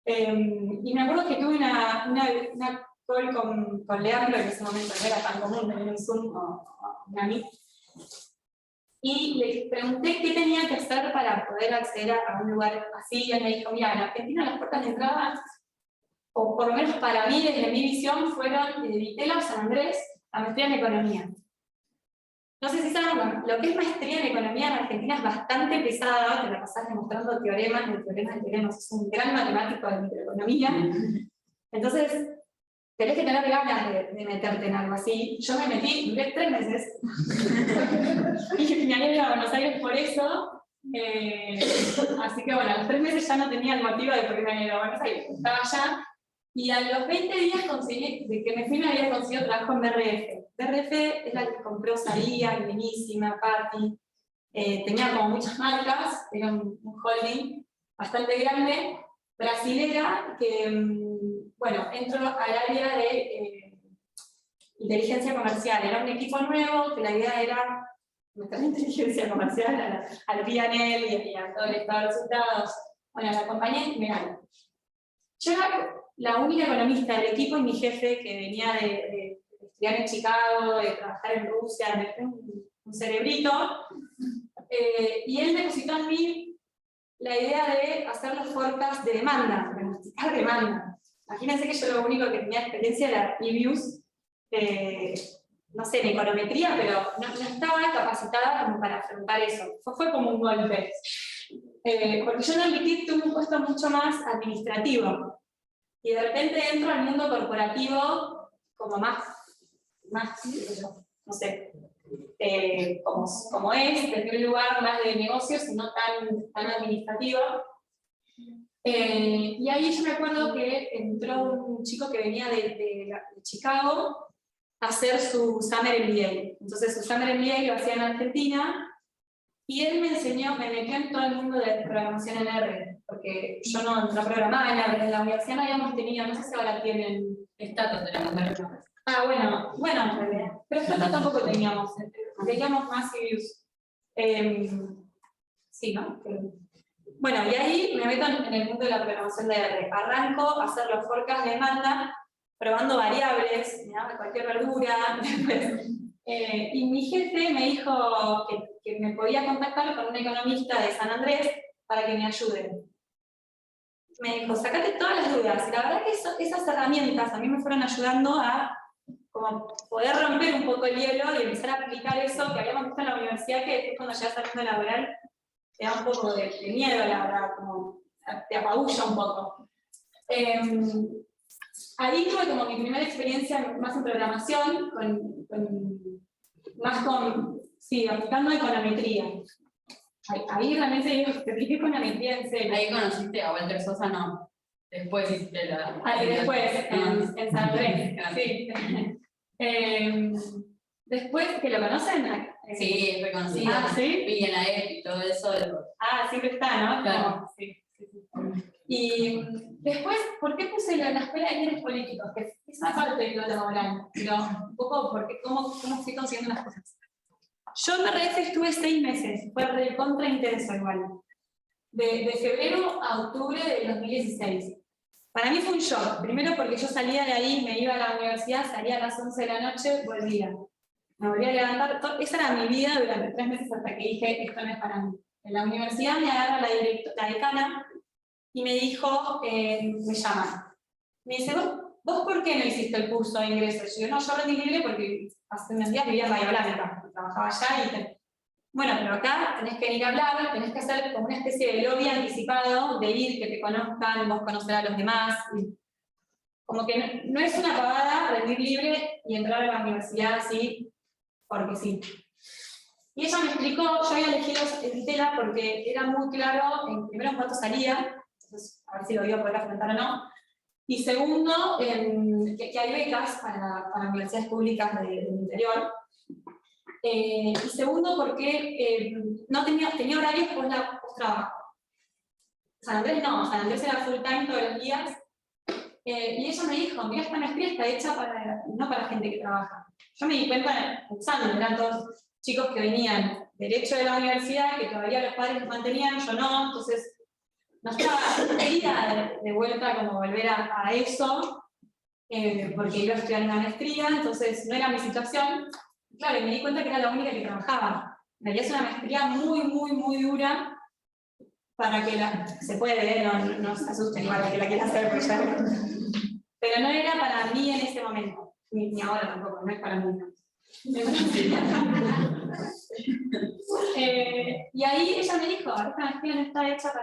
Y me acuerdo que tuve una call con Leandro, que en ese momento no era tan común tener un Zoom o una Meet. Y le pregunté qué tenía que hacer para poder acceder a un lugar así, y él me dijo, mira, en Argentina las puertas de entrada, o por lo menos para mí, desde mi visión, fueron de Vitela a San Andrés, a maestría en Economía. no sé si saben, lo que es maestría en economía en Argentina es bastante pesada, te la pasás demostrando teoremas, es un gran matemático de microeconomía. Entonces, tenés que tener ganas de meterte en algo así. Yo me metí, duré 3 meses, y me había ido a Buenos Aires por eso. Así que bueno, a los 3 meses ya no tenía el motivo de por qué me había ido a Buenos Aires, estaba allá. Y a los 20 días de que me fui me había conseguido trabajo en BRF. BRF es la que compró Saría, Buenísima, Patti. Tenía como muchas marcas, era un holding bastante grande, brasilera, que, bueno, entró al área de inteligencia comercial. Era un equipo nuevo, que la idea era meter la inteligencia comercial al P&L y a todo el estado de resultados. Bueno, la compañía en general. Yo era la única economista del equipo y mi jefe, que venía de estudiar en Chicago, de trabajar en Rusia, un cerebrito, y él depositó en mí la idea de hacer los forecasts de demanda, pronosticar demanda. Imagínense que yo lo único que tenía experiencia era EBIUS, no sé, en econometría, pero no estaba capacitada como para afrontar eso. Fue como un golpe. Porque yo en el LICIT tuve un puesto mucho más administrativo. Y de repente entro al mundo corporativo como más no sé, como es, desde un lugar más de negocios y no tan administrativo. Y ahí yo me acuerdo que entró un chico que venía de Chicago a hacer su Summer MBA. Entonces su Summer MBA lo hacía en Argentina, y él me enseñó, me metió en todo el mundo de programación en R, porque yo no programaba en R, en la universidad no habíamos tenido, no sé si ahora tienen.
Estatus de la mujer.
Ah, bueno, en realidad. Pero nosotros tampoco teníamos más CVs. Sí, ¿no? Bueno, y ahí me meto en el mundo de la programación de R. Arranco a hacer los forecasts de demanda, probando variables, de cualquier verdura. Y mi jefe me dijo que me podía contactar con un economista de San Andrés para que me ayude. Me dijo, sacate todas las dudas. Y la verdad que esas herramientas a mí me fueron ayudando a como poder romper un poco el hielo y empezar a aplicar eso que habíamos visto en la universidad, que después cuando llegas al mundo laboral te da un poco de miedo, la verdad, como te apabulla un poco. Ahí tuve como mi primera experiencia más en programación, aplicando econometría. Ahí realmente digo, te apliqué econometría en serio.
Ahí conociste a Walter Sosa, no. Después hiciste la.
Y después, en San Andrés, sí. Después, ¿que lo conocen?
Sí, es reconocido.
Ah, ¿sí?
Y en la EP y todo eso.
Siempre está, ¿no?
Claro.
Sí. Y después, ¿por qué puse la escuela de líderes políticos? Que es una parte de lo laboral, pero un poco porque cómo estoy consiguiendo las cosas. Yo en BRF estuve 6 meses, fue recontra intenso igual. De febrero a octubre del 2016. Para mí fue un shock, primero porque yo salía de ahí, me iba a la universidad, salía a las 11 de la noche, volvía. Me volvía a levantar, esa era mi vida durante 3 meses hasta que dije, esto no es para mí. En la universidad me agarra la decana y me dijo, me llama. Me dice, ¿vos por qué no hiciste el curso de ingreso? Yo digo, no, yo rendí libre porque hace unos días vivía en Bahía Blanca, trabajaba allá y bueno, pero acá tenés que venir a hablar, tenés que hacer como una especie de lobby anticipado, de ir, que te conozcan, vos conocer a los demás. Como que no es una pavada rendir libre y entrar a la universidad así, porque sí. Y ella me explicó, yo había elegido Ditela porque era muy claro, primero en cuánto salía, entonces a ver si lo iba a poder afrontar o no, y segundo, que hay becas para universidades públicas del interior. Y segundo, porque no tenía horarios post-trabajo. San Andrés no, San Andrés era full time todos los días. Y ella me dijo, mira, esta maestría está hecha no para gente que trabaja. Yo me di cuenta, usando, eran todos chicos que venían derecho de la universidad, que todavía los padres los mantenían, yo no, entonces no quería de vuelta como volver a eso, porque iba a estudiar una maestría, entonces no era mi situación. Claro, y me di cuenta que era la única que trabajaba. En realidad es una maestría muy, muy, muy dura para que se puede, no se asusten igual que la quiera hacer, pero no era para mí en ese momento, ni ahora tampoco, no es para mí. Y ahí ella me dijo, esta maestría no está hecha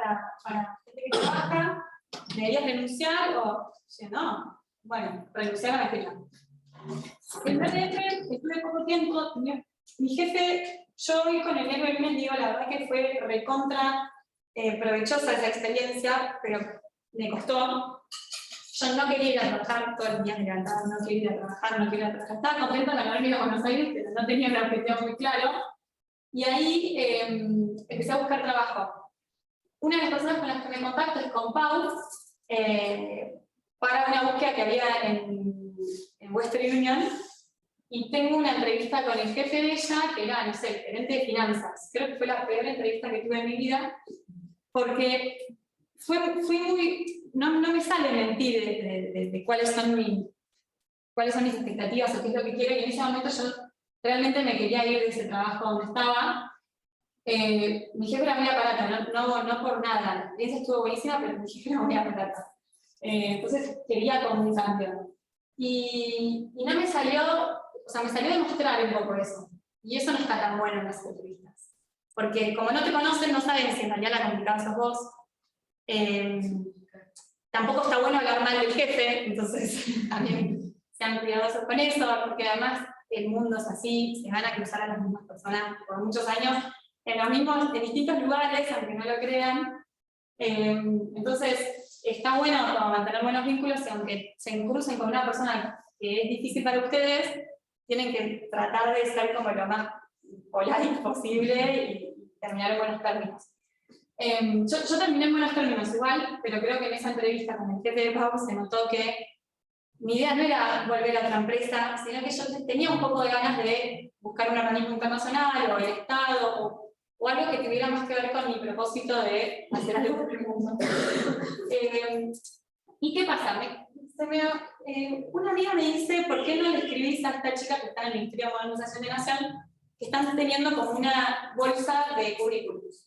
para gente que trabaja, deberías renunciar, o yo no, bueno, renunciar a la maestría. En PDF estuve poco tiempo, mi jefe, yo hoy con el Diario del Lunes digo, la verdad que fue recontra provechosa esa experiencia, pero me costó. Yo no quería ir a trabajar todo el día, me levantaba, no quería ir a trabajar, no quería ir a trabajar. Estaba contenta con haber ido a Buenos Aires, pero no tenía un objetivo muy claro. Y ahí empecé a buscar trabajo. Una de las personas con las que me contacto es con Pau, para una búsqueda que había en Western Union, y tengo una entrevista con el jefe de ella, que era, no sé, el gerente de finanzas. Creo que fue la peor entrevista que tuve en mi vida, porque fui muy... No me sale mentir de cuáles son mis expectativas o qué es lo que quiero, y en ese momento yo realmente me quería ir de ese trabajo donde estaba. Mi jefe era muy aparata, no por nada, la experiencia estuvo buenísima, pero mi jefe era muy aparata. Entonces quería como un cambio. Y no me salió, o sea, me salió demostrar un poco eso. Y eso no está tan bueno en las entrevistas. Porque como no te conocen, no saben si en realidad la complicada sos vos. Tampoco está bueno hablar mal del jefe, entonces también sean cuidadosos con eso, porque además el mundo es así, se van a cruzar a las mismas personas por muchos años, en distintos lugares, aunque no lo crean. Entonces, está bueno como mantener buenos vínculos, y aunque se crucen con una persona que es difícil para ustedes, tienen que tratar de ser como lo más polite posible y terminar en buenos términos. Yo terminé en buenos términos igual, pero creo que en esa entrevista con el jefe de Pau se notó que mi idea no era volver a otra empresa, sino que yo tenía un poco de ganas de buscar un organismo internacional o el Estado, o algo que tuviera más que ver con mi propósito de hacer algo por el mundo. ¿Y qué pasa? Una amiga me dice, ¿por qué no le escribís a esta chica que está en el Ministerio de Modernización de Nación, que están teniendo como una bolsa de currículums?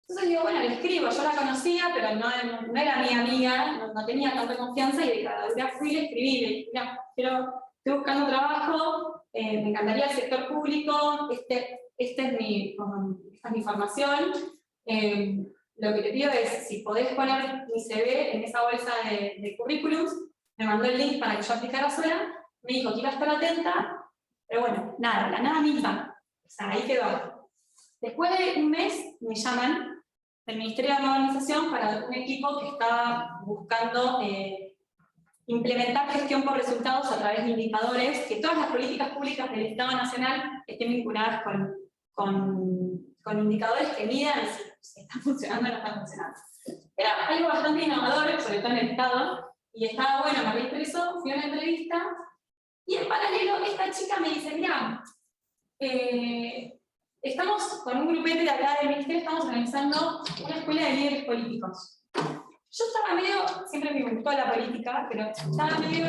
Entonces digo, bueno, le escribo, yo la conocía, pero no era mi amiga, no tenía tanta confianza, y de cada día fui y le escribí, le dije, mira, estoy buscando trabajo, me encantaría el sector público, esta es mi formación, lo que te pido es, si podés poner mi CV en esa bolsa de currículums, me mandó el link para que yo aplicara sola, me dijo que iba a estar atenta, pero bueno, nada, la nada misma, o sea, ahí quedó. Después de un mes me llaman del Ministerio de Modernización para un equipo que estaba buscando implementar gestión por resultados a través de indicadores, que todas las políticas públicas del Estado Nacional estén vinculadas con indicadores que midan si están funcionando o no están funcionando. Era algo bastante innovador, sobre todo en el Estado, y estaba bueno, me reingresó, fui a una entrevista, y en paralelo esta chica me dice, mira, estamos con un grupete de acá del ministerio, estamos organizando una escuela de líderes políticos. Yo estaba medio, siempre me gustó la política, pero estaba medio,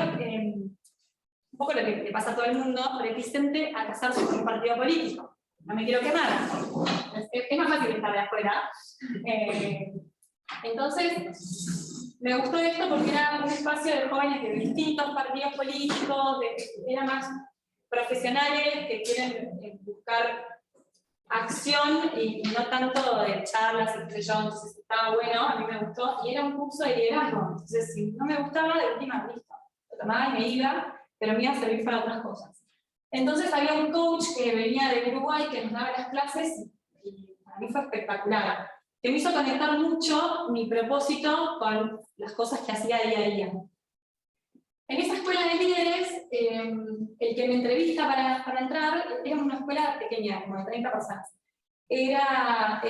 un poco lo que le pasa a todo el mundo, reticente a casarse con un partido político. No me quiero quemar. Es más fácil estar de afuera. Entonces, me gustó esto porque era un espacio de jóvenes de distintos partidos políticos, eran más profesionales que quieren buscar acción y no tanto de charlas, entre yo, entonces estaba bueno, a mí me gustó, y era un curso de liderazgo, entonces si no me gustaba, de última listo, lo tomaba y me iba, pero me iba a servir para otras cosas. Entonces había un coach que venía de Uruguay que nos daba las clases, y para mí fue espectacular, que me hizo conectar mucho mi propósito con las cosas que hacía día a día. En esa escuela de líderes, el que me entrevista para entrar, era una escuela pequeña, como de 30 personas. Era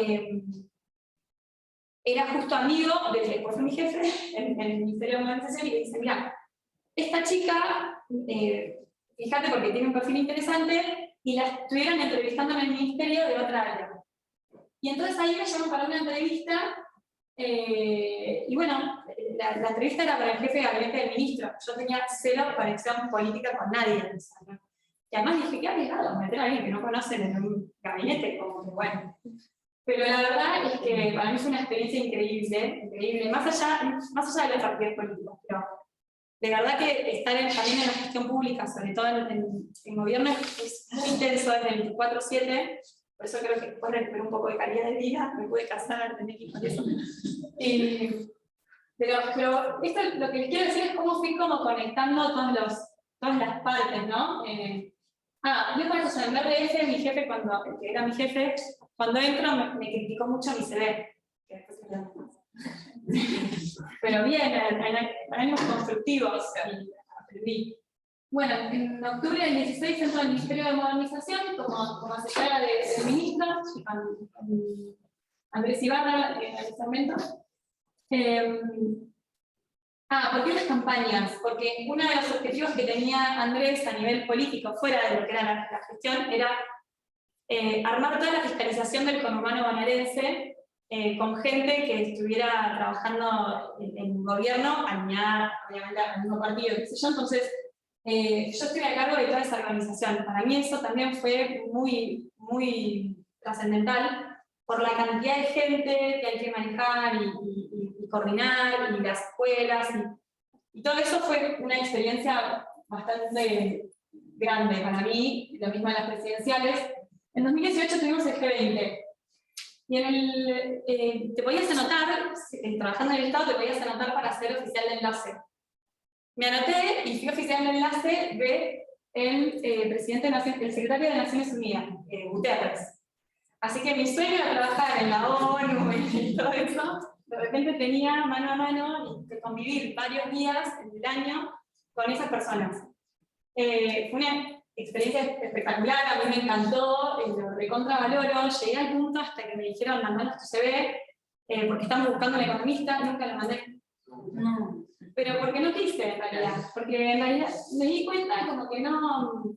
justo amigo del fue mi jefe en el Ministerio de Modernización, y le dice, mira, esta chica, fíjate porque tiene un perfil interesante, y la estuvieron entrevistando en el ministerio de otra área. Y entonces ahí me llaman para una entrevista, y bueno, la entrevista era para el jefe de gabinete del ministro. Yo tenía cero conexión política con nadie. Y además dije, qué arriesgado meter a alguien que no conocen en un gabinete, como que bueno. Pero la verdad es que para mí fue una experiencia increíble, increíble, más allá de los partidos políticos. Pero de verdad que estar también en la gestión pública, sobre todo en gobierno, es muy intenso desde el 24/7, por eso creo que después recuperé un poco de calidad de vida, me pude casar, tener hijos y eso. Pero esto lo que les quiero decir es cómo fui como conectando todas las partes, ¿no? Yo con eso, en RDF, mi jefe, que era mi jefe, cuando entro me criticó mucho mi CV. Que después hablamos más. Pero bien, en años constructivos, y aprendí. Bueno, en octubre del 16 entro al Ministerio de Modernización como asesora del ministro, con Andrés Ibarra en ese momento. ¿Por qué las campañas? Porque uno de los objetivos que tenía Andrés a nivel político, fuera de lo que era la gestión, era armar toda la fiscalización del conurbano bonaerense con gente que estuviera trabajando en gobierno, alineada obviamente al mismo partido, qué sé yo. Entonces, yo estoy a cargo de toda esa organización. Para mí eso también fue muy, muy trascendental por la cantidad de gente que hay que manejar y coordinar, y las escuelas, y todo eso fue una experiencia bastante grande para mí, lo mismo en las presidenciales. En 2018 tuvimos el G20, y te podías anotar, trabajando en el Estado, te podías anotar para ser oficial de enlace. Me anoté y fui oficial de enlace del el secretario de Naciones Unidas, Guterres. Así que mi sueño era trabajar en la ONU y todo eso. De repente tenía mano a mano y convivir varios días en el año con esas personas. Fue una experiencia espectacular, a mí me encantó, lo recontravaloro. Llegué al punto hasta que me dijeron, mandanos tu CV, porque estamos buscando un economista, nunca lo mandé. No. Pero porque no quise, en realidad. Porque en realidad me di cuenta como que no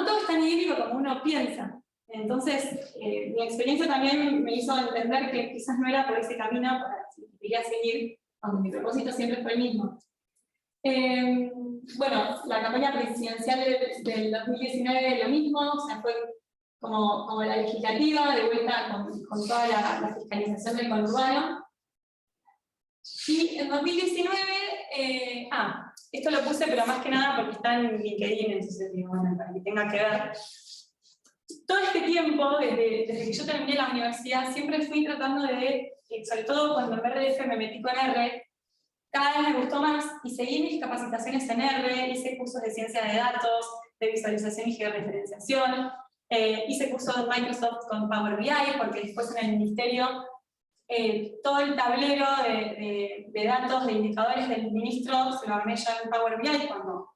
todo es tan idílico como uno piensa. Entonces, mi experiencia también me hizo entender que quizás no era por ese camino para si quería seguir, aunque mi propósito siempre fue el mismo. Bueno, la campaña presidencial del 2019 lo mismo, o sea, fue como la legislativa, de vuelta con toda la fiscalización del conurbano. Y en 2019, esto lo puse, pero más que nada porque está en LinkedIn, entonces digo, bueno, para que tenga que ver. Todo este tiempo, desde que yo terminé la universidad, siempre fui tratando de, sobre todo cuando en RDF me metí con R, cada vez me gustó más y seguí mis capacitaciones en R, hice cursos de ciencia de datos, de visualización y georreferenciación, hice cursos de Microsoft con Power BI, porque después en el ministerio todo el tablero de datos, de indicadores del ministro se lo armé yo en Power BI, cuando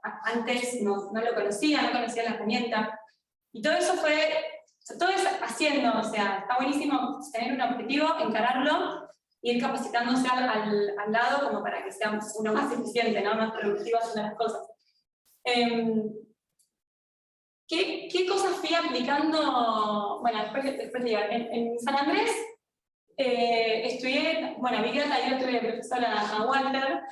antes no lo conocía, no conocía la herramienta. Y todo eso todo es haciendo, o sea, está buenísimo tener un objetivo, encararlo, y ir capacitándose al lado como para que sea uno más eficiente, ¿no? Más productivo haciendo las cosas. ¿Qué cosas fui aplicando? Bueno, después digo, en San Andrés estudié, bueno, Big Data, yo tuve de profesora a Walter.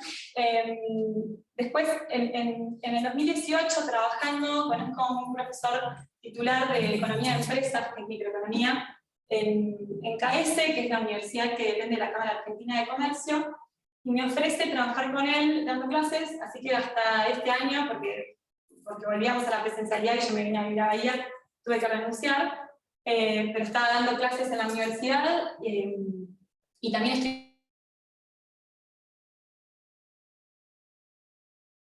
Después, en el 2018, trabajando, conozco a un profesor titular de Economía de Empresas, que es Microeconomía, en KS, que es la universidad que depende de la Cámara Argentina de Comercio, y me ofrece trabajar con él dando clases, así que hasta este año, porque volvíamos a la presencialidad y yo me vine a vivir a Bahía, tuve que renunciar, pero estaba dando clases en la universidad, y también estoy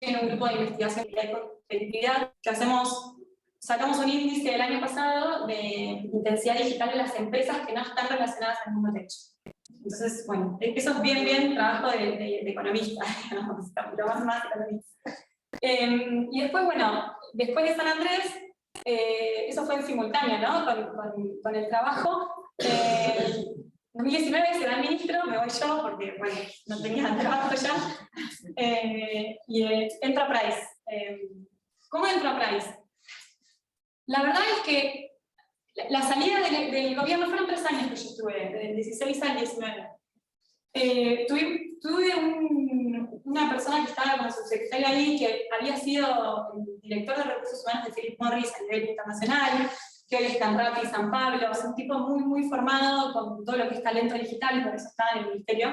en un grupo de investigación de competitividad que sacamos un índice el año pasado de intensidad digital de las empresas que no están relacionadas al mundo tech. Entonces, bueno, eso es bien trabajo de economista, digamos, lo más economista. Y después, bueno, después de San Andrés, eso fue en simultáneo, ¿no? Con el trabajo. En 2019 se va el ministro, me voy yo porque, bueno, no tenía trabajo ya. Y Enterprise. ¿Cómo Enterprise? La verdad es que la salida del gobierno fueron 3 años que yo estuve, del 16 al 19. Tuve una persona que estaba como subsecretaria ahí, que había sido el director de recursos humanos de Philip Morris a nivel internacional, que hoy está en Rappi San Pablo, es un tipo muy formado con todo lo que es talento digital, y por eso estaba en el ministerio.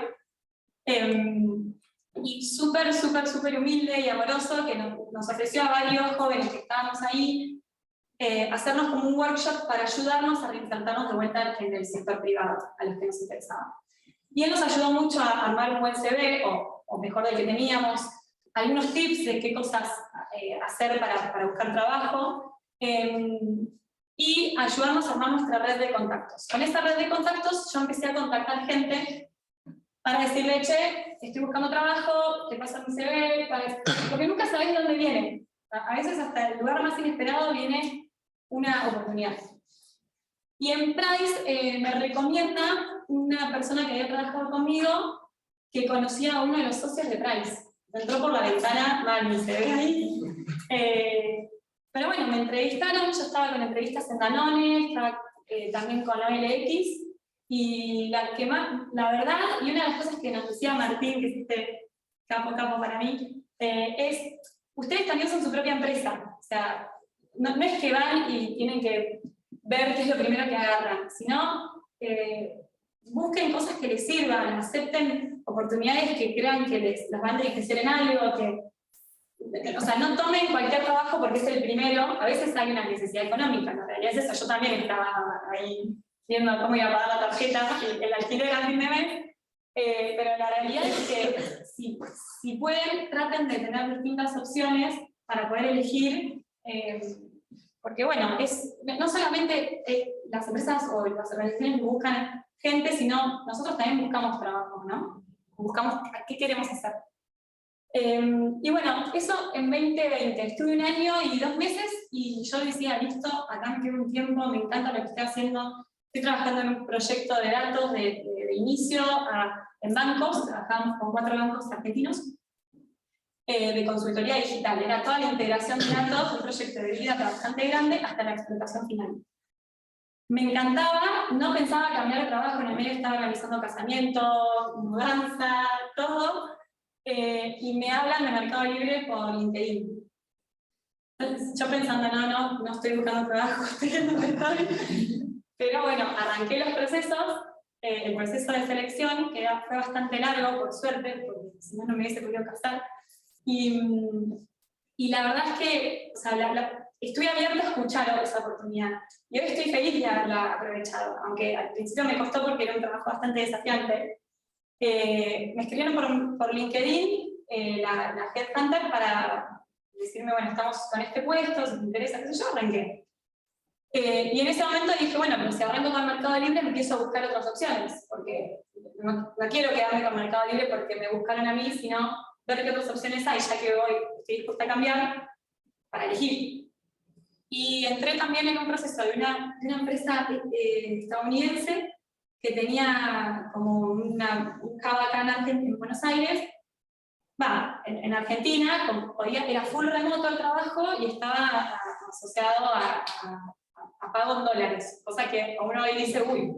y súper, súper, súper humilde y amoroso, que nos ofreció a varios jóvenes que estábamos ahí, hacernos como un workshop para ayudarnos a reinsertarnos de vuelta en el sector privado, a los que nos interesaba. Y él nos ayudó mucho a armar un buen CV, o mejor del que teníamos, algunos tips de qué cosas hacer para buscar trabajo, y ayudarnos a armar nuestra red de contactos. Con esta red de contactos yo empecé a contactar gente para decirle, che, estoy buscando trabajo, te paso mi CV, porque nunca sabés de dónde viene. A veces hasta el lugar más inesperado viene una oportunidad. Y en Price me recomienda una persona que había trabajado conmigo que conocía a uno de los socios de Price. Entró por la ventana, mal, se ve ahí. Pero bueno, me entrevistaron, yo estaba con entrevistas en Danone, estaba también con OLX, y la verdad, y una de las cosas que nos decía Martín, que es este capo para mí, es, ustedes también son su propia empresa. O sea, no es que van y tienen que ver qué es lo primero que agarran, sino busquen cosas que les sirvan, acepten oportunidades que crean que les van a enriquecer en algo, o sea, no tomen cualquier trabajo porque es el primero. A veces hay una necesidad económica, ¿no? En realidad es eso. Yo también estaba ahí viendo cómo iba a pagar la tarjeta, el alquiler a fin de mes, pero la realidad es que si pueden, traten de tener distintas opciones para poder elegir, porque bueno, no solamente las empresas o las organizaciones buscan gente, sino nosotros también buscamos trabajo, ¿no? Buscamos qué queremos hacer. Y bueno, eso en 2020. Estuve 1 año y 2 meses y yo decía, listo, acá me quedo un tiempo, me encanta lo que estoy haciendo. Estoy trabajando en un proyecto de datos de inicio en bancos, trabajamos con 4 bancos argentinos, de consultoría digital. Era toda la integración de datos, un proyecto de vida bastante grande hasta la explotación final. Me encantaba, no pensaba cambiar de trabajo, en el medio estaba organizando casamiento, mudanza, todo. Y me hablan de Mercado Libre por LinkedIn. Entonces, yo pensando, no estoy buscando trabajo, estoy en donde estoy. Pero bueno, arranqué los procesos, el proceso de selección, que fue bastante largo, por suerte, porque si no, no me hubiese podido casar. Y la verdad es que, o sea, estoy abierta a escuchar esa oportunidad. Y hoy estoy feliz de haberla aprovechado, aunque al principio me costó porque era un trabajo bastante desafiante. Me escribieron por LinkedIn la Headhunter para decirme, bueno, estamos con este puesto, si te interesa, qué sé yo, arranqué. Y en ese momento dije, bueno, pero si arranco con Mercado Libre, me empiezo a buscar otras opciones, porque no quiero quedarme con Mercado Libre porque me buscaron a mí, sino ver qué otras opciones hay, ya que hoy estoy dispuesta a cambiar, para elegir. Y entré también en un proceso de una empresa estadounidense que tenía como un hub acá en Buenos Aires, en Argentina, era full remoto el trabajo y estaba asociado a pago en dólares, cosa que uno hoy dice, uy,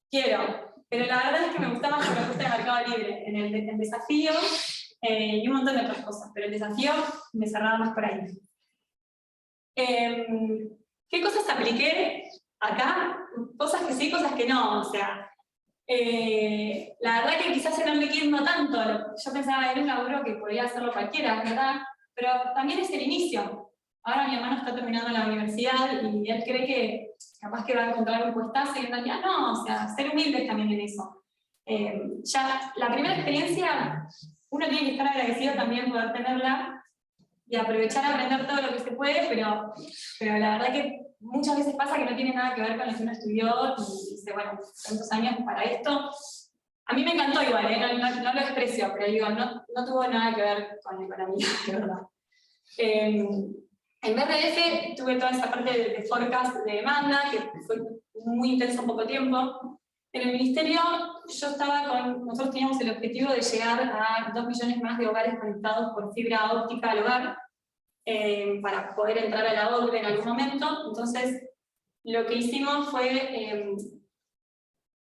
quiero, pero la verdad es que me gustaba más lo que me gusta el Mercado Libre, en el desafío y un montón de otras cosas, pero el desafío me cerraba más por ahí. ¿Qué cosas apliqué acá? Cosas que sí, cosas que no, o sea, la verdad que quizás era un líquido no tanto, yo pensaba era un laburo que podía hacerlo cualquiera, ¿verdad? Pero también es el inicio. Ahora mi hermano está terminando la universidad y él cree que capaz que va a encontrar un puestazo y en realidad no, o sea, ser humildes también en eso. Ya la primera experiencia, uno tiene que estar agradecido también poder tenerla y aprovechar a aprender todo lo que se puede, pero la verdad que muchas veces pasa que no tiene nada que ver con lo que uno estudió y dice, bueno, tantos años para esto. A mí me encantó igual, no lo desprecio, pero digo, no tuvo nada que ver con la economía, de verdad. En BRF tuve toda esa parte de forecast de demanda, que fue muy intenso en poco tiempo. En el ministerio nosotros teníamos el objetivo de llegar a 2 millones más de hogares conectados por fibra óptica al hogar, para poder entrar a la OCDE en algún momento. Entonces, lo que hicimos fue,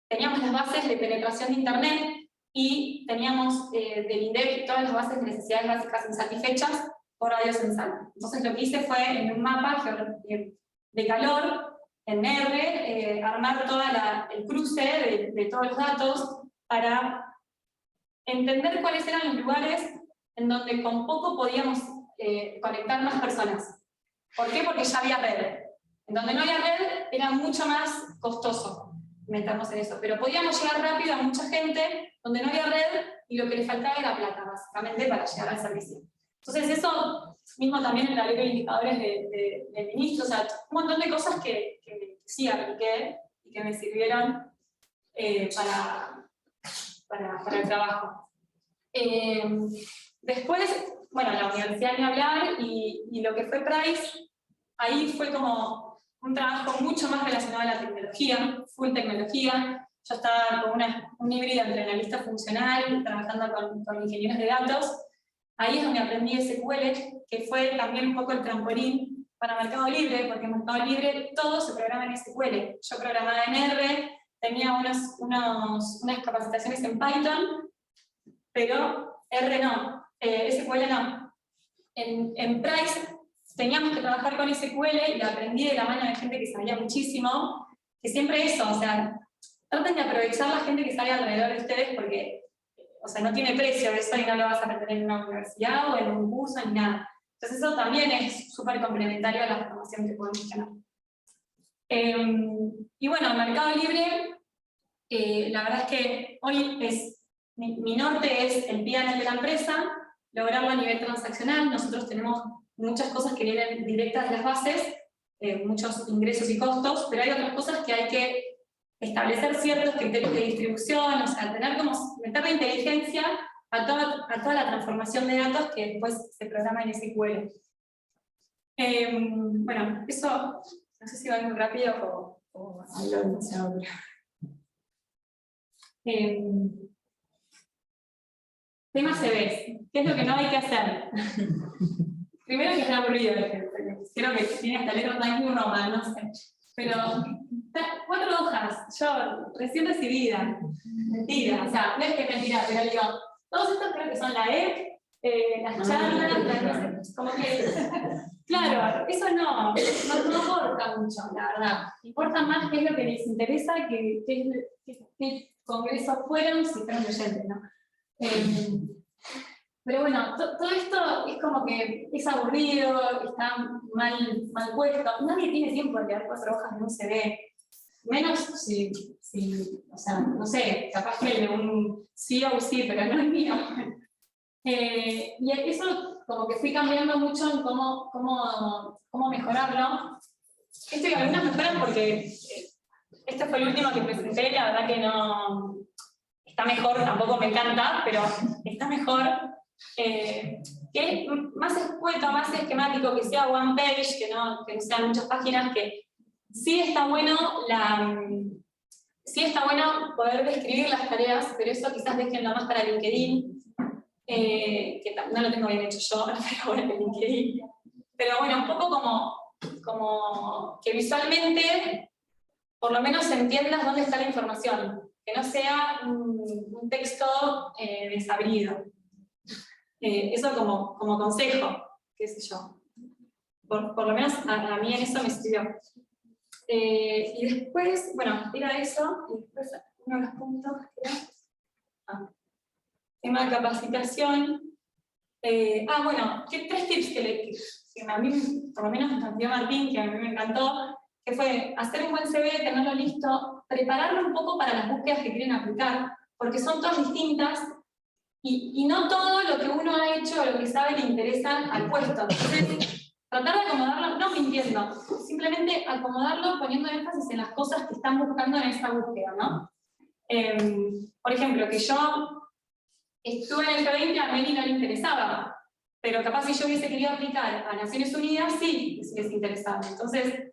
teníamos las bases de penetración de Internet y teníamos del INDEC todas las bases de necesidades básicas insatisfechas por radio censal. Entonces, lo que hice fue, en un mapa de calor, en R, armar todo el cruce de todos los datos para entender cuáles eran los lugares en donde con poco podíamos conectar más personas. ¿Por qué? Porque ya había red. En donde no había red era mucho más costoso meternos en eso, pero podíamos llegar rápido a mucha gente donde no había red y lo que le faltaba era plata, básicamente, para llegar al servicio. Entonces eso mismo también en la ley de indicadores del ministro, o sea, un montón de cosas que sí apliqué y que me sirvieron para el trabajo. Después, bueno, la universidad ni hablar, y lo que fue Price, ahí fue como un trabajo mucho más relacionado a la tecnología, full tecnología. Yo estaba con un híbrido entre analista funcional, trabajando con ingenieros de datos. Ahí es donde aprendí SQL, que fue también un poco el trampolín para Mercado Libre, porque en Mercado Libre todo se programa en SQL. Yo programaba en R, tenía unas capacitaciones en Python, pero R no, SQL no. En Price teníamos que trabajar con SQL y aprendí de la mano de gente que sabía muchísimo, que siempre eso, o sea, traten de aprovechar la gente que sabe alrededor de ustedes porque, o sea, no tiene precio eso y no lo vas a aprender en una universidad o en un curso ni nada. Entonces eso también es súper complementario a la formación que podemos tener. Y bueno, el Mercado Libre, la verdad es que hoy mi norte es el P&L de la empresa, lograrlo a nivel transaccional. Nosotros tenemos muchas cosas que vienen directas de las bases, muchos ingresos y costos, pero hay otras cosas que hay que establecer ciertos criterios de distribución, o sea, meterle inteligencia a toda la transformación de datos que después se programa en SQL. Bueno, eso, no sé si va muy rápido o hablo demasiado. Temas CVs, ¿qué es lo que no hay que hacer? Primero que está aburrido, creo que tiene hasta leer Times New Roman, no sé. Pero 4 hojas, yo recién recibida, mentira, o sea, no es que mentira, pero digo, todos estos creo que son la EP, las charlas, como que, claro, eso no importa mucho, la verdad. Importa más qué es lo que les interesa, qué congresos fueron, si fueron oyentes, ¿no? Pero bueno, todo esto es como que es aburrido, está mal puesto. Nadie tiene tiempo de leer 4 hojas de un CV. Menos si, o sea, no sé, capaz que el de un CEO sí, pero no es mío. Y eso como que fui cambiando mucho en cómo mejorarlo. Esto y algunas mejoran porque este fue el último que presenté, la verdad que no está mejor, tampoco me encanta, pero está mejor. Que es más escueto, más esquemático, que sea one page, que no sean muchas páginas, que sí está bueno poder describir las tareas, pero eso quizás déjenlo más para LinkedIn, que no lo tengo bien hecho yo, pero bueno, LinkedIn. Pero bueno, un poco como que visualmente por lo menos entiendas dónde está la información, que no sea un texto desabrido. Eso como consejo, qué sé yo. Por lo menos a mí en eso me sirvió. Y después, bueno, era eso, y después uno de los puntos era tema de capacitación. Bueno, 3 tips que a mí, por lo menos me dio Martín, que a mí me encantó, que fue hacer un buen CV, tenerlo listo, prepararlo un poco para las búsquedas que quieren aplicar, porque son todas distintas, y no todo lo que uno ha hecho o lo que sabe le interesa al puesto. Entonces, tratar de acomodarlo, no mintiendo, simplemente acomodarlo poniendo énfasis en las cosas que están buscando en esa búsqueda, ¿no? Por ejemplo, que yo estuve en el G20, a Meli no le interesaba, pero capaz si yo hubiese querido aplicar a Naciones Unidas, sí les interesaba. Entonces,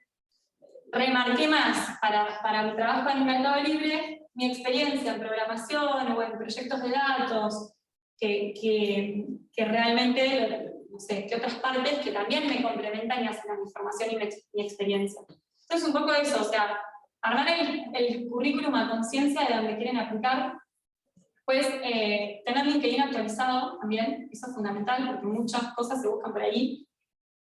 remarqué más para mi trabajo en el Mercado Libre, mi experiencia en programación o en proyectos de datos, que realmente, no sé, que otras partes que también me complementan y hacen a mi formación y mi experiencia. Entonces un poco eso, o sea, armar el currículum a conciencia de donde quieren aplicar, pues tener LinkedIn actualizado también, eso es fundamental porque muchas cosas se buscan por ahí.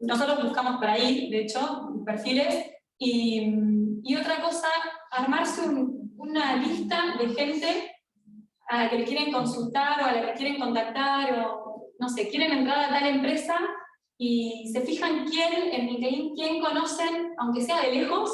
Nosotros buscamos por ahí, de hecho, perfiles, y otra cosa, armarse una lista de gente a la que le quieren consultar o a la que quieren contactar, o no sé, quieren entrar a tal empresa y se fijan en LinkedIn, quién conocen, aunque sea de lejos,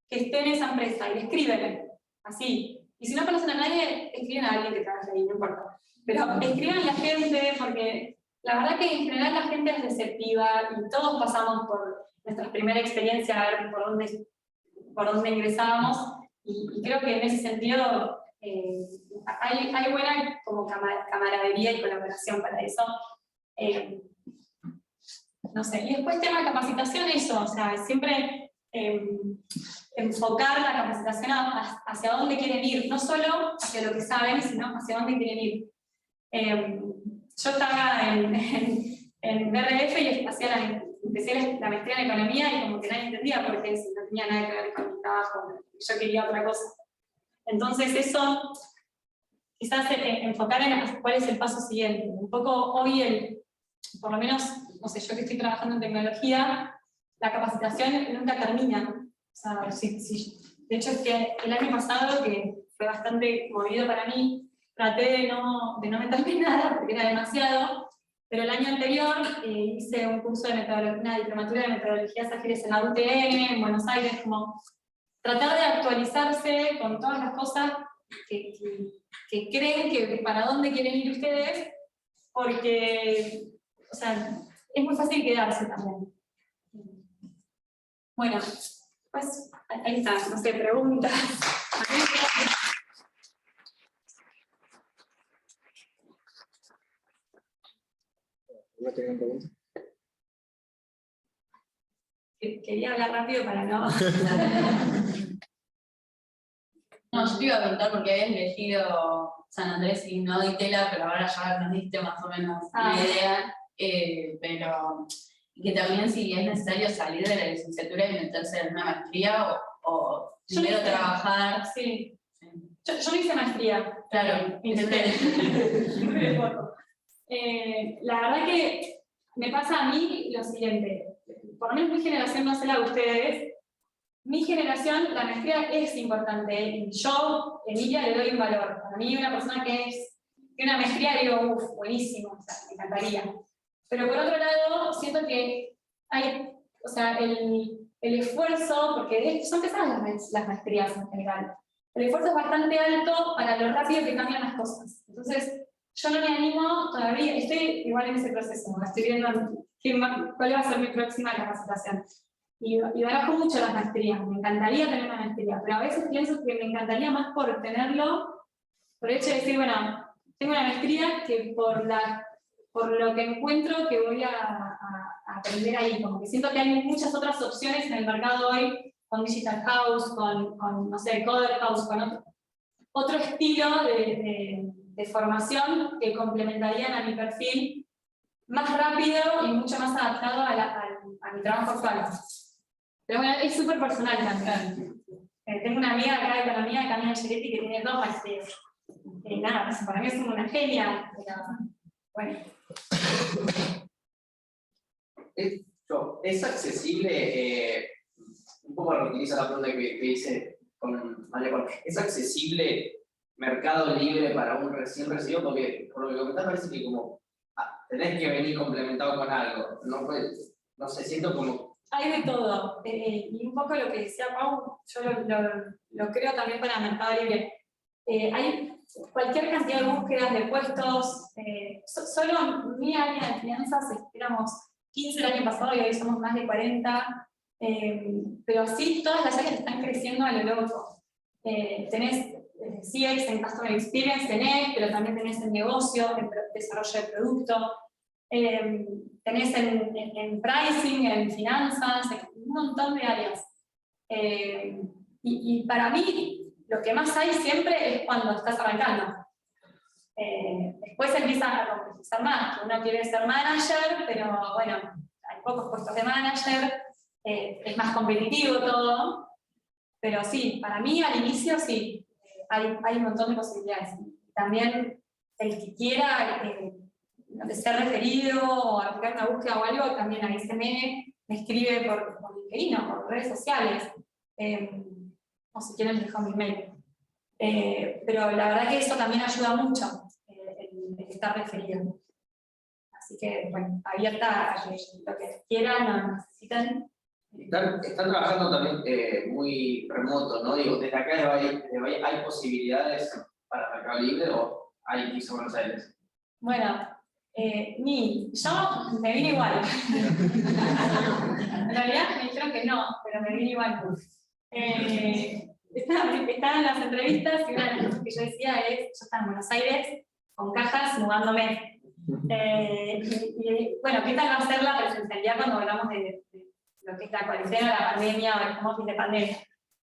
que esté en esa empresa, y le escriben, así. Y si no conocen a nadie, escriben a alguien que trabaje ahí, no importa. Pero escriban a la gente, porque la verdad que en general la gente es receptiva y todos pasamos por nuestra primera experiencia a ver por dónde ingresábamos, y creo que en ese sentido hay buena como camaradería y colaboración para eso. No sé, y después tema de capacitación, eso, o sea, siempre enfocar la capacitación hacia dónde quieren ir, no solo hacia lo que saben, sino hacia dónde quieren ir. Yo estaba en BRF y empecé la maestría en economía, y como que nadie entendía por qué, si no tenía nada que ver con mi trabajo, yo quería otra cosa. Entonces eso, quizás enfocar en cuál es el paso siguiente. Un poco hoy, por lo menos, no sé, yo que estoy trabajando en tecnología, la capacitación nunca termina. O sea, de hecho es que el año pasado, que fue bastante movido para mí, traté de no meterme en nada porque era demasiado, pero el año anterior hice un curso de una diplomatura de metodologías ágiles en la UTN, en Buenos Aires, como tratar de actualizarse con todas las cosas que creen que para dónde quieren ir ustedes, porque, o sea, es muy fácil quedarse también. Bueno, pues ahí está, no sé, preguntas. Quería hablar rápido para no...
No, yo te iba a preguntar porque habías elegido San Andrés y no Ditela, pero ahora ya nos diste más o menos una idea, pero que también si es necesario salir de la licenciatura y meterse en una maestría o primero trabajar.
Sí. Yo no hice maestría.
Claro,
intenté. La verdad que me pasa a mí lo siguiente, por lo menos mi generación, no sé la de ustedes, mi generación, la maestría es importante, y yo, Emilia, le doy un valor. Para mí, una persona que tiene una maestría, digo, uff, buenísimo, o sea, me encantaría. Pero por otro lado, siento que hay, o sea, el esfuerzo, porque son pesadas las maestrías en general, el esfuerzo es bastante alto para lo rápido que cambian las cosas. Entonces, yo no me animo todavía, estoy igual en ese proceso, estoy viendo cuál va a ser mi próxima capacitación. Y barajo mucho las maestrías, me encantaría tener una maestría, pero a veces pienso que me encantaría más por tenerlo, por el hecho de decir, bueno, tengo una maestría que por lo que encuentro que voy a aprender ahí, como que siento que hay muchas otras opciones en el mercado hoy, con Digital House, con no sé, Coder House, con otro estilo de formación que complementarían a mi perfil más rápido y mucho más adaptado a mi trabajo actual. Pero bueno, es súper personal también. Tengo una amiga acá de economía, Camila Giretti, que tiene 2 maestrías. Nada, para mí es como una genia, pero bueno.
¿Es accesible, un poco reutiliza la pregunta que hice con María Juan, ¿es accesible Mercado Libre para un recién recibido? Porque por lo que comentás parece que como tenés que venir complementado con algo, no sé, siento como...
Hay de todo, y un poco lo que decía Pau, yo lo creo también para Mercado Libre. Hay cualquier cantidad de búsquedas de puestos, solo en mi área de finanzas éramos 15 el año pasado y hoy somos más de 40, pero sí todas las áreas están creciendo a lo loco. Tenés CX en Customer Experience, pero también tenés en negocio, en desarrollo de producto, tenés en pricing, en finanzas, en un montón de áreas. Y para mí, lo que más hay siempre es cuando estás arrancando. Después empieza a complejizar más, uno quiere ser manager, pero bueno, hay pocos puestos de manager, es más competitivo todo, pero sí, para mí al inicio sí, hay un montón de posibilidades. También el que quiera ser referido o aplicar una búsqueda o algo, también a ese me escribe por LinkedIn o por redes sociales, o si quieren les dejo mi mail. Pero la verdad que eso también ayuda mucho, el estar referida. Así que, bueno, abierta a que lo que quieran o necesiten.
Están trabajando también muy remoto, ¿no? Digo, desde acá de Bahía, ¿hay posibilidades para Mercado Libre o hay que irse a Buenos Aires?
Bueno, yo me vine igual. En realidad me dijeron que no, pero me vine igual. Estaban en las entrevistas y una de las cosas que yo decía es, yo estaba en Buenos Aires con cajas mudándome. Y bueno, ¿qué tal va a ser la presencialidad cuando hablamos de lo que es la cuarentena, la pandemia o el home office de pandemia?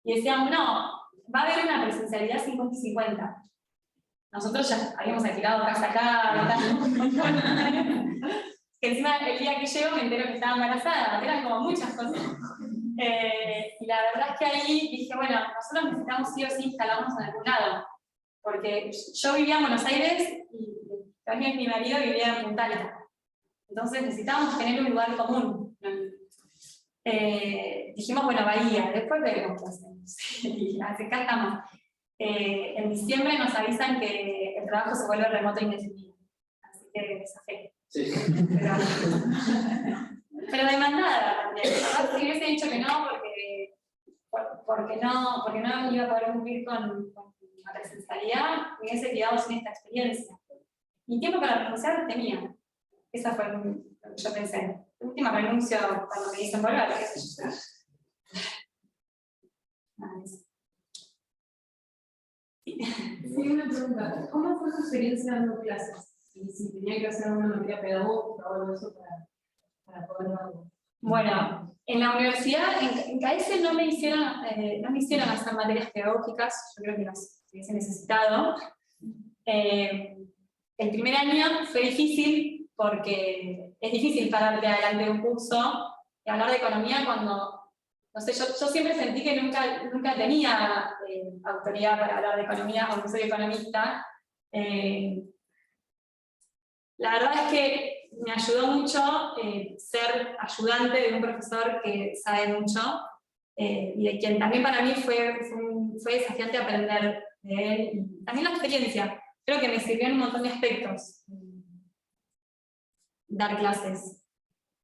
Y decíamos, no, va a haber una presencialidad 50-50. Nosotros ya habíamos alquilado casa acá, que encima el día que llego me entero que estaba embarazada, eran como muchas cosas. Y la verdad es que ahí dije, bueno, nosotros necesitamos sí o sí instalarnos en algún lado, porque yo vivía en Buenos Aires y también mi marido vivía en Punta Alta. Entonces necesitábamos tener un lugar común. Dijimos, bueno, Bahía, después veremos qué hacemos. Y acá estamos. En diciembre nos avisan que el trabajo se vuelve remoto indefinido. Así que esa fe.
Sí.
Pero demandada también. Si hubiese dicho que no, porque no iba a poder cumplir con la presencialidad, me hubiese quedado sin esta experiencia. Y tiempo para renunciar tenía. Esa fue lo que yo pensé. La última renuncio cuando me dicen volver, qué sé yo.
Sí, una pregunta. ¿Cómo fue su experiencia dando clases? Y si tenía que hacer una materia pedagógica o algo de eso para poder darlo.
Bueno, en la universidad, en CAES no me hicieron hacer materias pedagógicas, yo creo que las hubiese necesitado. El primer año fue difícil porque es difícil pararte adelante de un curso y hablar de economía cuando, no sé, yo siempre sentí que nunca tenía autoridad para hablar de economía, aunque soy economista. La verdad es que me ayudó mucho ser ayudante de un profesor que sabe mucho y de quien también para mí fue desafiante aprender de él. Y también la experiencia, creo que me sirvió en un montón de aspectos dar clases.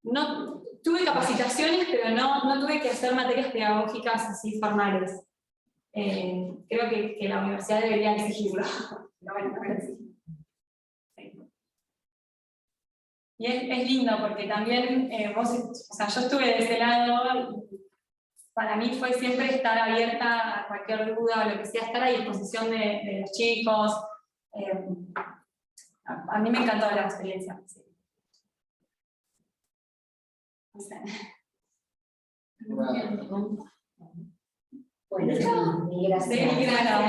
No, tuve capacitaciones, pero no tuve que hacer materias pedagógicas así formales. Creo que la universidad debería exigirlo. Pero bueno, no lo exige. Y es lindo porque también yo estuve de ese lado y para mí fue siempre estar abierta a cualquier duda o lo que sea, estar a disposición de los chicos. A mí me encantó la experiencia. Sí. No sé.
Bueno, gracias.
Sí, gracias.